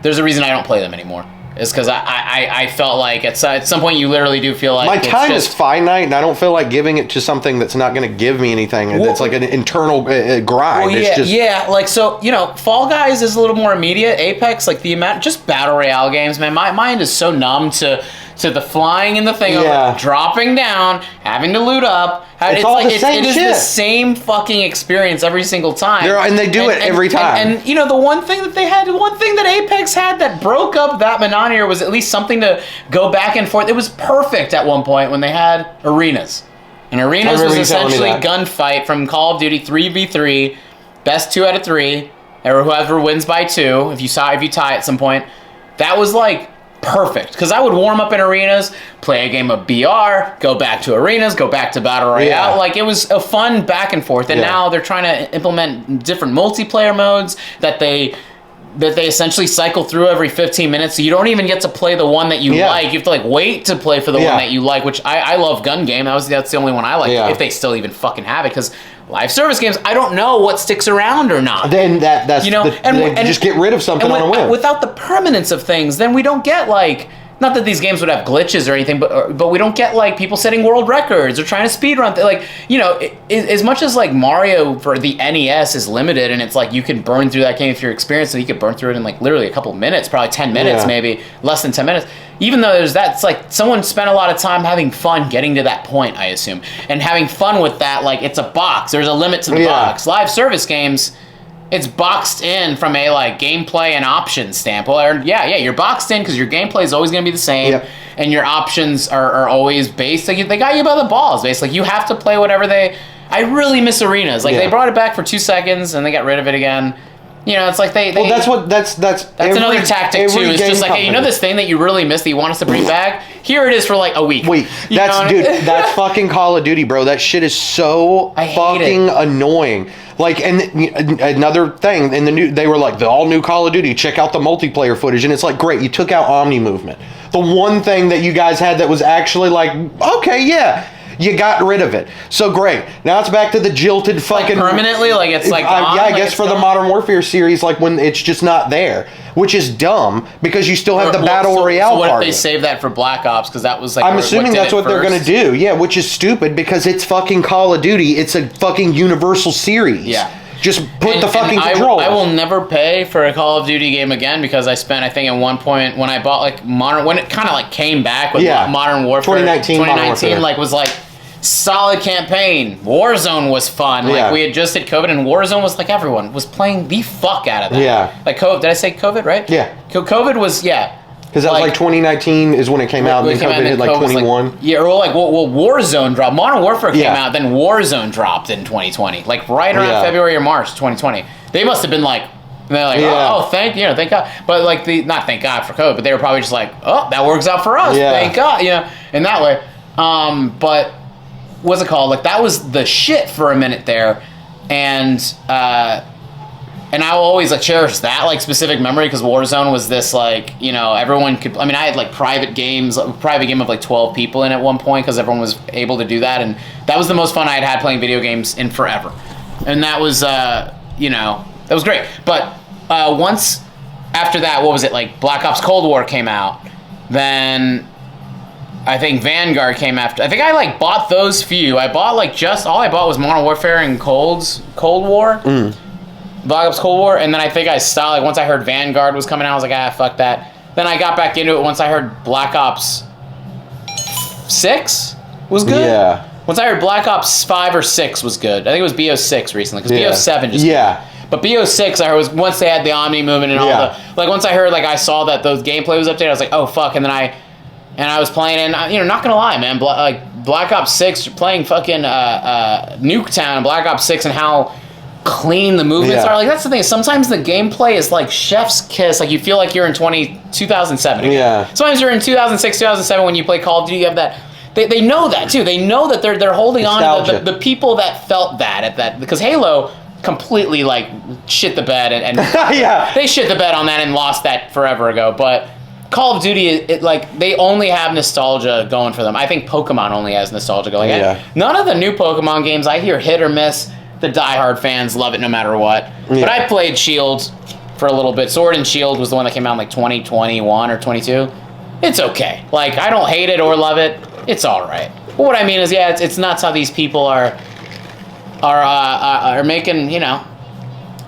there's a reason I don't play them anymore. It's because I felt like at some point you literally do feel like my time is finite, and I don't feel like giving it to something that's not going to give me anything. It's like an internal grind. Well, like, so, you know, Fall Guys is a little more immediate. Apex, like the amount, just battle royale games, man. My mind is so numb to the flying in the thing, over, dropping down, having to loot up. It's all the same shit. It is the same fucking experience every single time. And they do it every time. And you know, the one thing that Apex had that broke up that monotony was at least something to go back and forth. It was perfect at one point when they had arenas. And arenas was essentially gunfight from Call of Duty 3v3, best 2 out of 3, or whoever wins by 2, if you tie at some point. That was like perfect, because I would warm up in arenas, play a game of BR, go back to arenas, go back to Battle Royale. Like, it was a fun back and forth, and now they're trying to implement different multiplayer modes that they essentially cycle through every 15 minutes, so you don't even get to play the one that you like. You have to like wait to play for the one that you like, which I love Gun Game. That's the only one I like, if they still even fucking have it, because live service games, I don't know what sticks around or not. Then that's, you know, and just get rid of something on a whim. Without the permanence of things, then we don't get like, not that these games would have glitches or anything, but we don't get like people setting world records or trying to speedrun. Like, you know, as much as like Mario for the NES is limited, and it's like you can burn through that game if you're experienced, so you could burn through it in like literally a couple minutes, probably 10 minutes, maybe less than 10 minutes. Even though there's that, it's like someone spent a lot of time having fun getting to that point, I assume, and having fun with that. Like, it's a box. There's a limit to the box. Live service games, it's boxed in from a like gameplay and options standpoint. You're boxed in because your gameplay is always going to be the same, and your options are always based. Like, they got you by the balls, basically. You have to play whatever they. I really miss arenas. Like, they brought it back for 2 seconds and they got rid of it again. You know, it's like they that's another tactic too. It's just like, hey, you know this thing that you really miss that you want us to bring back? Here it is for like a week. That's fucking Call of Duty, bro. That shit is so fucking annoying. Like, and another thing in the new, they were like, the all new Call of Duty, check out the multiplayer footage, and it's like, great, you took out Omni movement, the one thing that you guys had that was actually like, okay, you got rid of it. So great. Now it's back to the jilted fucking... Like permanently? Like, it's like... I guess for the Modern Warfare series, like, when it's just not there. Which is dumb, because you still have the Battle Royale part. So what if they save that for Black Ops? Because that was like... I'm assuming that's what they're going to do. Yeah, which is stupid, because it's fucking Call of Duty. It's a fucking universal series. Yeah. Just put the fucking controls. I will never pay for a Call of Duty game again, because I spent, I think, at one point when I bought like Modern... When it kind of like came back with Modern Warfare... 2019 like was like... solid campaign. Warzone was fun. Like, we had just hit COVID, and Warzone was like, everyone was playing the fuck out of that. Yeah. Like, COVID, did I say COVID, right? Yeah. COVID was, because that was like 2019 is when it came out, and then COVID hit like 21. Like, Warzone dropped. Modern Warfare came out, then Warzone dropped in 2020. Like, right around February or March 2020. They must have been like, they're like, thank God. But like, not thank God for COVID, but they were probably just like, oh, that works out for us. Thank God. You know, in that way. But what's it called? Like, that was the shit for a minute there, and and I will always like cherish that like specific memory because Warzone was this like, you know, everyone could. I mean, I had like private games, a private game of like 12 people in at one point because everyone was able to do that, and that was the most fun I had playing video games in forever, and that was you know, that was great. But once after that, what was it like? Black Ops Cold War came out, then I think Vanguard came after. I think I like bought those few. I bought like just all I bought was Modern Warfare and Cold War. Black Ops Cold War, and then I think I stopped. Like once I heard Vanguard was coming out, I was like, fuck that. Then I got back into it once I heard Black Ops 6 was good. Yeah. Once I heard Black Ops 5 or 6 was good. I think it was BO6 recently because BO7 just But BO6 I heard was once they had the Omni movement and all the like. Once I heard like I saw that those gameplay was updated, I was like, oh fuck. And then I was playing, and you know, not gonna lie, man, Black Ops 6, playing fucking Nuketown and Black Ops 6 and how clean the movements are. Like that's the thing. Sometimes the gameplay is like chef's kiss. Like you feel like you're in 2007 again. Yeah. Sometimes you're in 2006, 2007 when you play Call of Duty. You have that. They know that too. They know that they're holding Nostalgia. on to the people that felt that at that, because Halo completely like shit the bed and they shit the bed on that and lost that forever ago. But Call of Duty, it like they only have nostalgia going for them. I think Pokemon only has nostalgia going. None of the new Pokemon games I hear hit or miss. The diehard fans love it no matter what. But I played Shield for a little bit. Sword and Shield was the one that came out in like 2021 or 22. It's okay. Like I don't hate it or love it. It's all right. But what I mean is, it's nuts how these people are making, you know,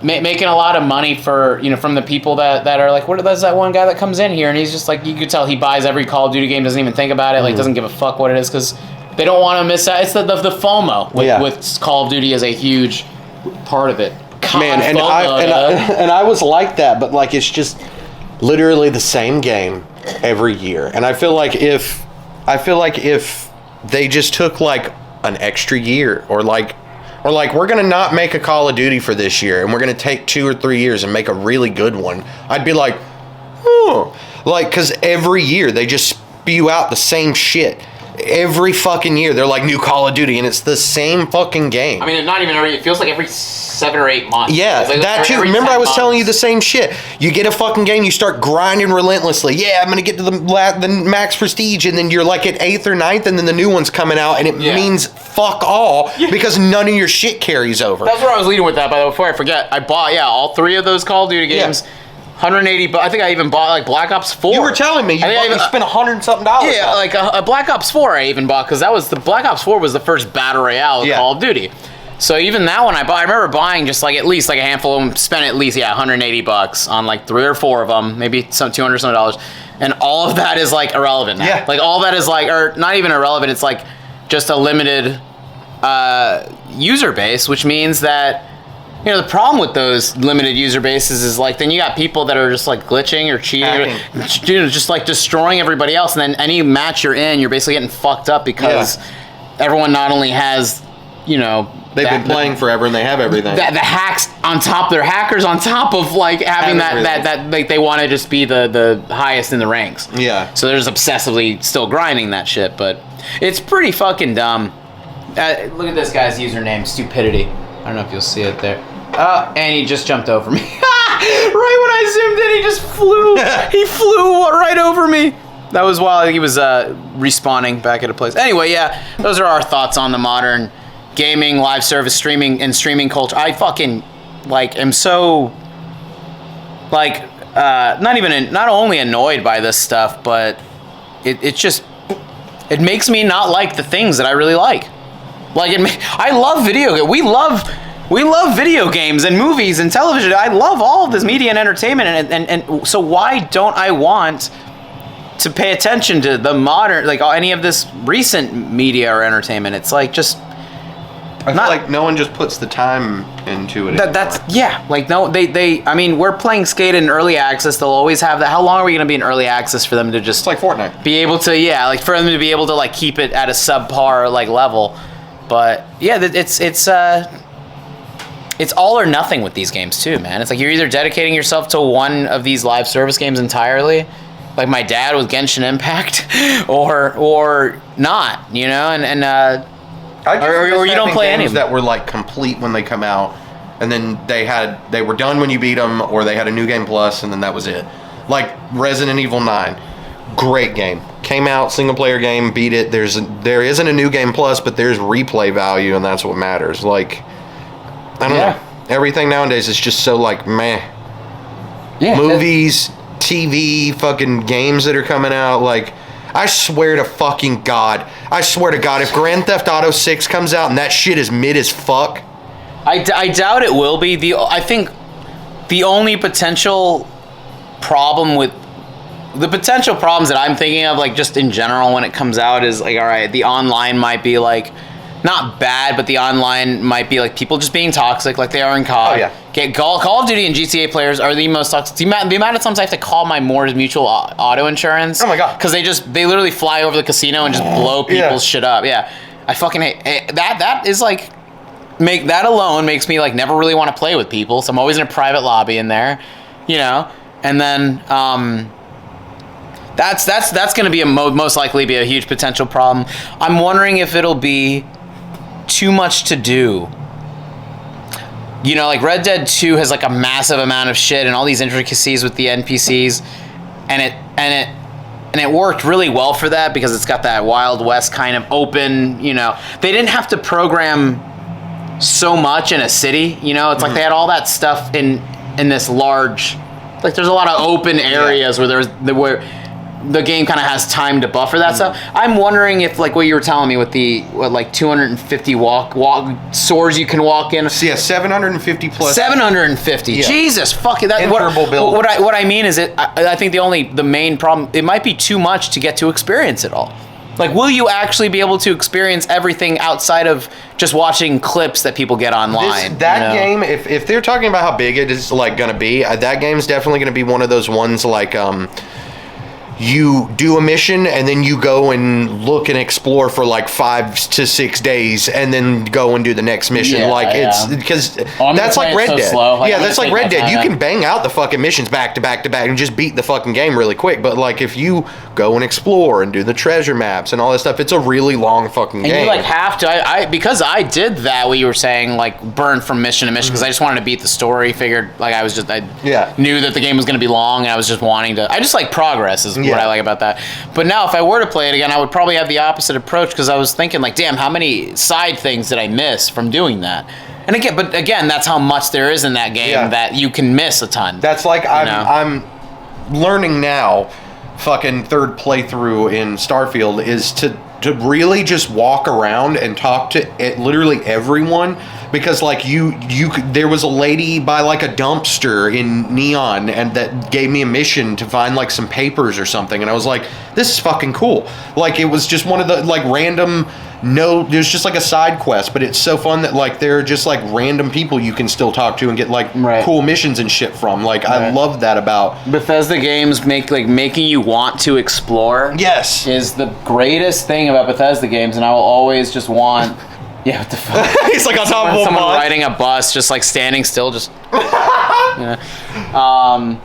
making a lot of money for, you know, from the people that are like, there's that one guy that comes in here and he's just like, you could tell he buys every Call of Duty game, doesn't even think about it, like doesn't give a fuck what it is because they don't want to miss out. It's the FOMO with Call of Duty is a huge part of it. Man, and I was like that, but like it's just literally the same game every year. And I feel like if they just took like an extra year or like we're gonna not make a Call of Duty for this year and we're gonna take 2 or 3 years and make a really good one, I'd be like, like because every year they just spew out the same shit. Every fucking year they're like new Call of Duty and it's the same fucking game. I mean, not even it feels like every 7 or 8 months. Yeah, like that too. Remember I was telling you the same shit. You get a fucking game, you start grinding relentlessly. Yeah, I'm gonna get to the max prestige, and then you're like at 8th or 9th, and then the new one's coming out, and it means fuck all because none of your shit carries over. That's where I was leading with that, by the way. Before I forget, I bought all 3 of those Call of Duty games. 180, but I think I even bought like Black Ops 4. You were telling me you spent $100 something. Yeah, like a Black Ops 4 I even bought because that was the Black Ops 4 was the first battle royale of Call of Duty. So even that one I bought. I remember buying just like at least like a handful of them. Spent at least $180 on like 3 or 4 of them, maybe some $200 something, and all of that is like irrelevant now. Like all that is like, or not even irrelevant. It's like just a limited user base, which means that. You know, the problem with those limited user bases is like then you got people that are just like glitching or cheating, just like destroying everybody else, and then any match you're in, you're basically getting fucked up because everyone not only has, you know, they've been playing forever and they have everything. The hacks on top, they're hackers on top of like having that like they want to just be the highest in the ranks. Yeah. So they're just obsessively still grinding that shit, but it's pretty fucking dumb. Look at this guy's username, Stupidity. I don't know if you'll see it there. And he just jumped over me. Right when I zoomed in, he just flew. He flew right over me. That was while he was respawning back at a place. Anyway, those are our thoughts on the modern gaming, live service, streaming, and streaming culture. I fucking like am so like not only annoyed by this stuff, but it makes me not like the things that I really like. Like I love video games. We love video games and movies and television. I love all of this media and entertainment, and so why don't I want to pay attention to the modern, like any of this recent media or entertainment? It's like just. I feel like no one just puts the time into it. I mean, we're playing Skate in early access. They'll always have that. How long are we going to be in early access for them to just? It's like Fortnite. Be able to, like for them to be able to like keep it at a subpar like level, but it's all or nothing with these games too, man. It's like you're either dedicating yourself to one of these live service games entirely, like my dad with Genshin Impact, or not, you know, or you don't play any of them that were like complete when they come out, and then they were done when you beat them, or they had a New Game Plus, and then that was it. Like Resident Evil 9, great game. Came out, single player game, beat it. There isn't a New Game Plus, but there's replay value, and that's what matters. Like, I don't know. Everything nowadays is just so like meh. Yeah. Movies, TV, fucking games that are coming out, like. I swear to fucking God. I swear to God, if Grand Theft Auto 6 comes out and that shit is mid as fuck. I doubt it will be. I think the only potential problem with... The potential problems that I'm thinking of, like, just in general when it comes out is, like, alright, the online might be, like... Not bad, but the online might be like people just being toxic, like they are in COD. Oh, yeah. Call of Duty and GTA players are the most toxic. The amount of times I have to call my Moore's Mutual auto insurance. Oh my God. Because they literally fly over the casino and just blow people's shit up. Yeah, I fucking hate that. That is like that alone makes me like never really want to play with people. So I'm always in a private lobby in there, you know. And then that's going to be most likely be a huge potential problem. I'm wondering if it'll be too much to do. You know, like Red Dead 2 has like a massive amount of shit and all these intricacies with the NPCs, and it worked really well for that because it's got that Wild West kind of open, you know. They didn't have to program so much in a city, you know. It's like they had all that stuff in this large, like there's a lot of open areas where the game kind of has time to buffer that stuff. I'm wondering if, like, what you were telling me with the, 250 walk stores you can walk in. So yeah, 750 plus. 750. Yeah. Jesus fucking that. Build. What I mean is, I think the main problem, it might be too much to get to experience it all. Like, will you actually be able to experience everything outside of just watching clips that people get online? Game, if they're talking about how big it is, like, going to be, that game's definitely going to be one of those ones, like, you do a mission and then you go and look and explore for like 5 to 6 days and then go and do the next mission. It's because that's like Red Dead. Like, that's like Red Dead. You can bang out the fucking missions back to back to back and just beat the fucking game really quick. But like if you go and explore and do the treasure maps and all that stuff, it's a really long fucking game. And you like have to. Because I did that. What you were saying, like burn from mission to mission, because I just wanted to beat the story. Figured like I knew that the game was going to be long, and I was just wanting to. I just like progress is what I like about that. But now if I were to play it again, I would probably have the opposite approach, because I was thinking like, damn, how many side things did I miss from doing that? And again, that's how much there is in that game that you can miss a ton. That's like I'm learning now. Fucking third playthrough in Starfield is to really just walk around and talk to literally everyone, because like there was a lady by like a dumpster in Neon and that gave me a mission to find like some papers or something, and I was like, this is fucking cool. Like it was just one of the like random there's just like a side quest, but it's so fun that like there are just like random people you can still talk to and get like cool missions and shit from. Like I love that about Bethesda games. Making you want to explore. Yes, is the greatest thing about Bethesda games, and I will always just want. Yeah, what the fuck? He's like on top of someone riding a bus, just like standing still, just. Wow,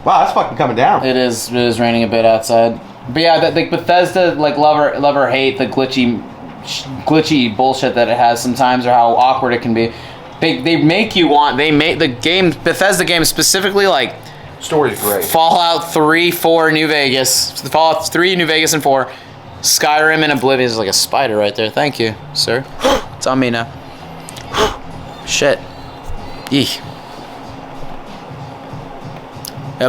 that's fucking coming down. It is raining a bit outside, but yeah, the Bethesda like love or hate the glitchy bullshit that it has sometimes, or how awkward it can be. They make you want. They make the game Bethesda games specifically like. Story's great. Fallout 3, 4, New Vegas. Fallout 3, New Vegas, and 4. Skyrim and Oblivion. There's like a spider right there. Thank you, sir. It's on me now. Shit. Eek.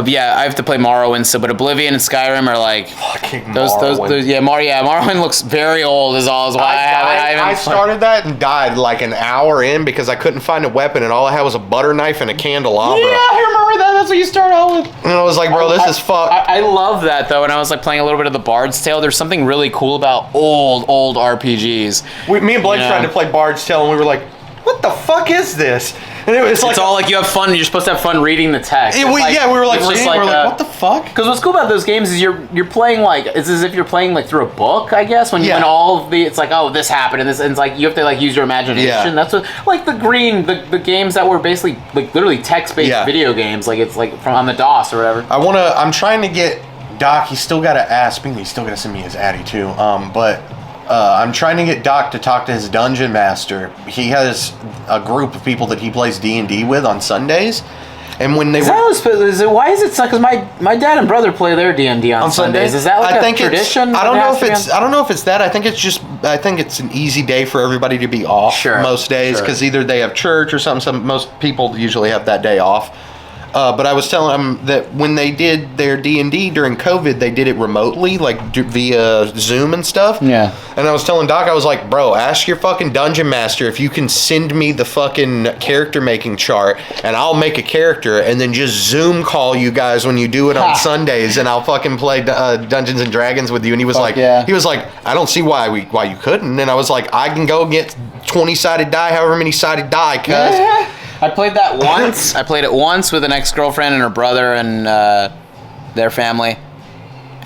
Yeah, I have to play Morrowind, but Oblivion and Skyrim are like fucking those. Morrowind looks very old. Is why I started that and died like an hour in because I couldn't find a weapon and all I had was a butter knife and a candelabra. Yeah, I remember that. That's what you start out with. And I was like, bro, this is fucked. I love that though. And I was like playing a little bit of the Bard's Tale. There's something really cool about old RPGs. Me and Blake tried to play Bard's Tale and we were like, what the fuck is this? And it's all like you have fun. You're supposed to have fun reading the text. We were like reading. We're like, what the fuck? Because what's cool about those games is you're playing like it's as if you're playing like through a book. I guess when all of the it's like, oh, this happened and this, and it's like you have to like use your imagination. Yeah. That's what like the games that were basically like literally text-based video games. Like it's like from on the DOS or whatever. I'm trying to get Doc. He's still got to ask me. He's still got to send me his Addy too. But I'm trying to get Doc to talk to his dungeon master. He has a group of people that he plays D&D with on Sundays. And when they why is it so? Because my dad and brother play their D&D on Sundays. Is that like a tradition? I don't know if it's that. I think it's an easy day for everybody to be off most days because either they have church or something. Most people usually have that day off. But I was telling them that when they did their D&D during COVID, they did it remotely, like via Zoom and stuff. Yeah. And I was telling Doc, I was like, bro, ask your fucking dungeon master if you can send me the fucking character making chart, and I'll make a character, and then just Zoom call you guys when you do it on Sundays, and I'll fucking play Dungeons and Dragons with you. And he was he was like, I don't see why you couldn't. And I was like, I can go get 20-sided die, however many sided die, cuz. I played that once. I played it once with an ex-girlfriend and her brother and their family,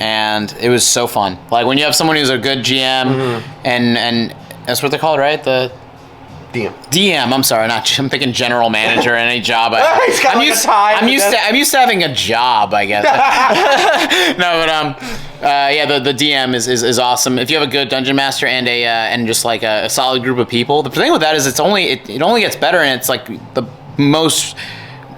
and it was so fun. Like when you have someone who's a good GM, and that's what they're called, right? The DM. I'm sorry, I'm thinking general manager in any job. I'm used to having a job, I guess. No, but the DM is awesome. If you have a good dungeon master and and just like a solid group of people. The thing with that is it only gets better, and it's like the most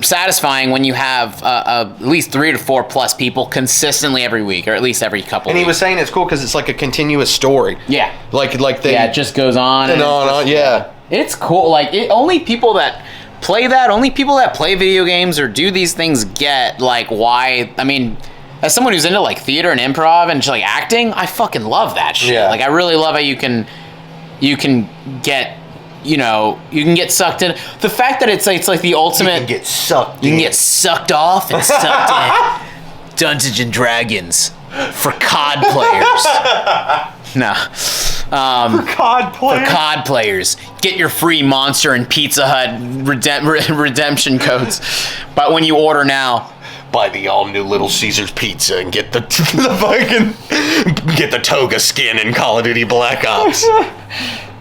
satisfying when you have at least 3 to 4 plus people consistently every week, or at least every couple. And weeks. He was saying it's cool because it's like a continuous story. Yeah. Like it just goes on and on. Yeah. It's cool. Like only people that play video games or do these things get like why. I mean, as someone who's into like theater and improv and just like acting, I fucking love that shit. Yeah. Like I really love how you can get. You can get sucked in. The fact that it's like the ultimate. You can get sucked. You can get sucked off and sucked in. Dungeons and Dragons for COD players. No. For COD players. For COD players, get your free Monster and Pizza Hut redemption codes. But when you order now, buy the all-new Little Caesars pizza and get the toga skin in Call of Duty Black Ops.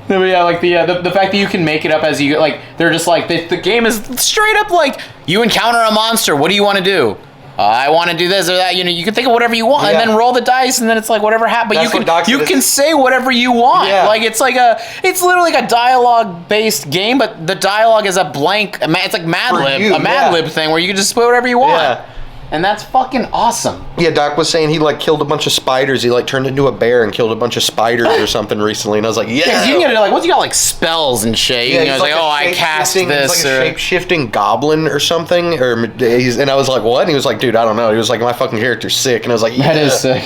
No, but yeah, like the fact that you can make it up as you like, they're just like the game is straight up like you encounter a monster. What do you want to do? I want to do this or that. You can think of whatever you want and then roll the dice, and then it's like whatever happens. But you can say whatever you want. Yeah. Like it's literally like a dialogue based game, but the dialogue is a blank. It's like Mad Lib, a Mad Lib thing where you can just put whatever you want. Yeah. And that's fucking awesome. Yeah, Doc was saying he like killed a bunch of spiders. He like turned into a bear and killed a bunch of spiders or something recently. And I was like, yeah. You can get like, what's he got like spells and shit. Yeah, I was like, I cast this. He's like a shape-shifting goblin or something. And I was like, what? And he was like, dude, I don't know. He was like, my fucking character's sick. And I was like, yeah. That is sick.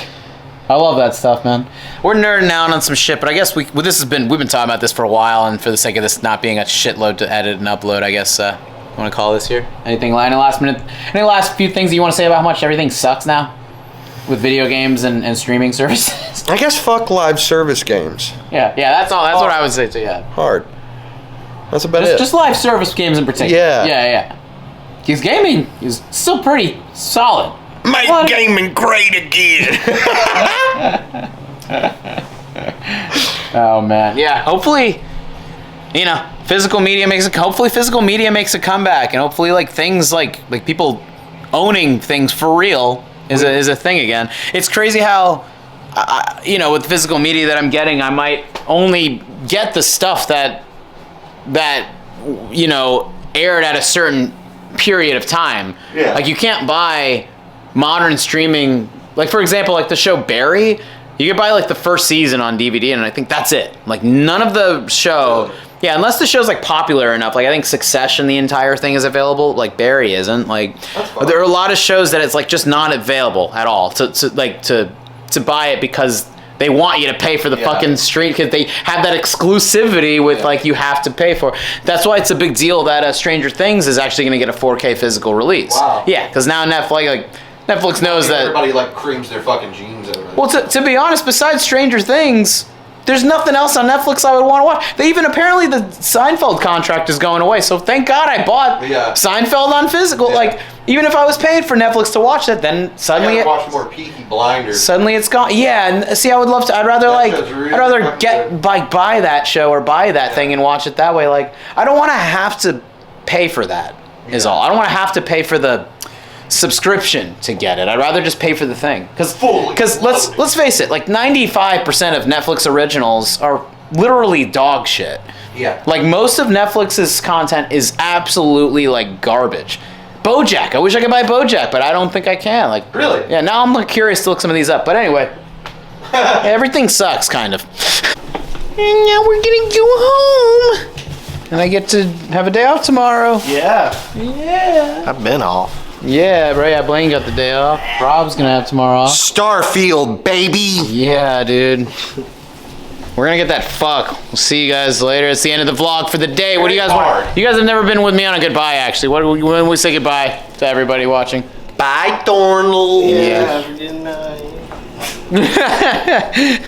I love that stuff, man. We're nerding out on some shit, but I guess we've been talking about this for a while, and for the sake of this not being a shitload to edit and upload, I guess want to call this here? Any last few things that you want to say about how much everything sucks now with video games and streaming services? I guess fuck live service games. Yeah, that's all. That's what I would say too. Yeah, hard. That's about it. Just live service games in particular. Yeah. Because gaming is still pretty solid. Make gaming great again. Oh man, yeah. Hopefully, physical media makes a comeback, and hopefully like things like people owning things for real is a thing again. It's crazy how with physical media that I'm getting, I might only get the stuff that aired at a certain period of time. Yeah. Like you can't buy modern streaming, like for example, like the show Barry. You could buy like the first season on DVD, and I think that's it. Like none of the show. Yeah, unless the show's like popular enough. Like I think Succession, the entire thing is available. Like Barry isn't. Like there are a lot of shows that it's like just not available at all to buy it because they want you to pay for the fucking stream, because they have that exclusivity with like you have to pay for. That's why it's a big deal that Stranger Things is actually going to get a 4K physical release. Wow. Yeah, because now Netflix knows that everybody like creams their fucking jeans over it. Well, to be honest, besides Stranger Things, there's nothing else on Netflix I would want to watch. They even apparently the Seinfeld contract is going away, so thank God I bought Seinfeld on physical. Yeah. Like even if I was paying for Netflix to watch that, then suddenly watch more Peaky Blinders. Suddenly it's gone. Yeah, and see, I would love to. I'd rather buy that show or buy that thing and watch it that way. Like I don't want to have to pay for that. Is all. I don't want to have to pay for the subscription to get it. I'd rather just pay for the thing. Because Fully let's face it, like 95% of Netflix originals are literally dog shit. Yeah. Like most of Netflix's content is absolutely like garbage. BoJack. I wish I could buy BoJack, but I don't think I can. Like Really? Yeah. Now I'm like curious to look some of these up. But anyway, everything sucks kind of. And now we're gonna go home, and I get to have a day off tomorrow. Yeah. Yeah. I've been off. Yeah, bro. Yeah, Blaine got the day off. Rob's gonna have tomorrow off. Starfield, baby. Yeah, dude. We're gonna get that fuck. We'll see you guys later. It's the end of the vlog for the day. What do you guys want? You guys have never been with me on a goodbye, actually. When we say goodbye to everybody watching? Bye, Thornley. Yeah. Have a good night.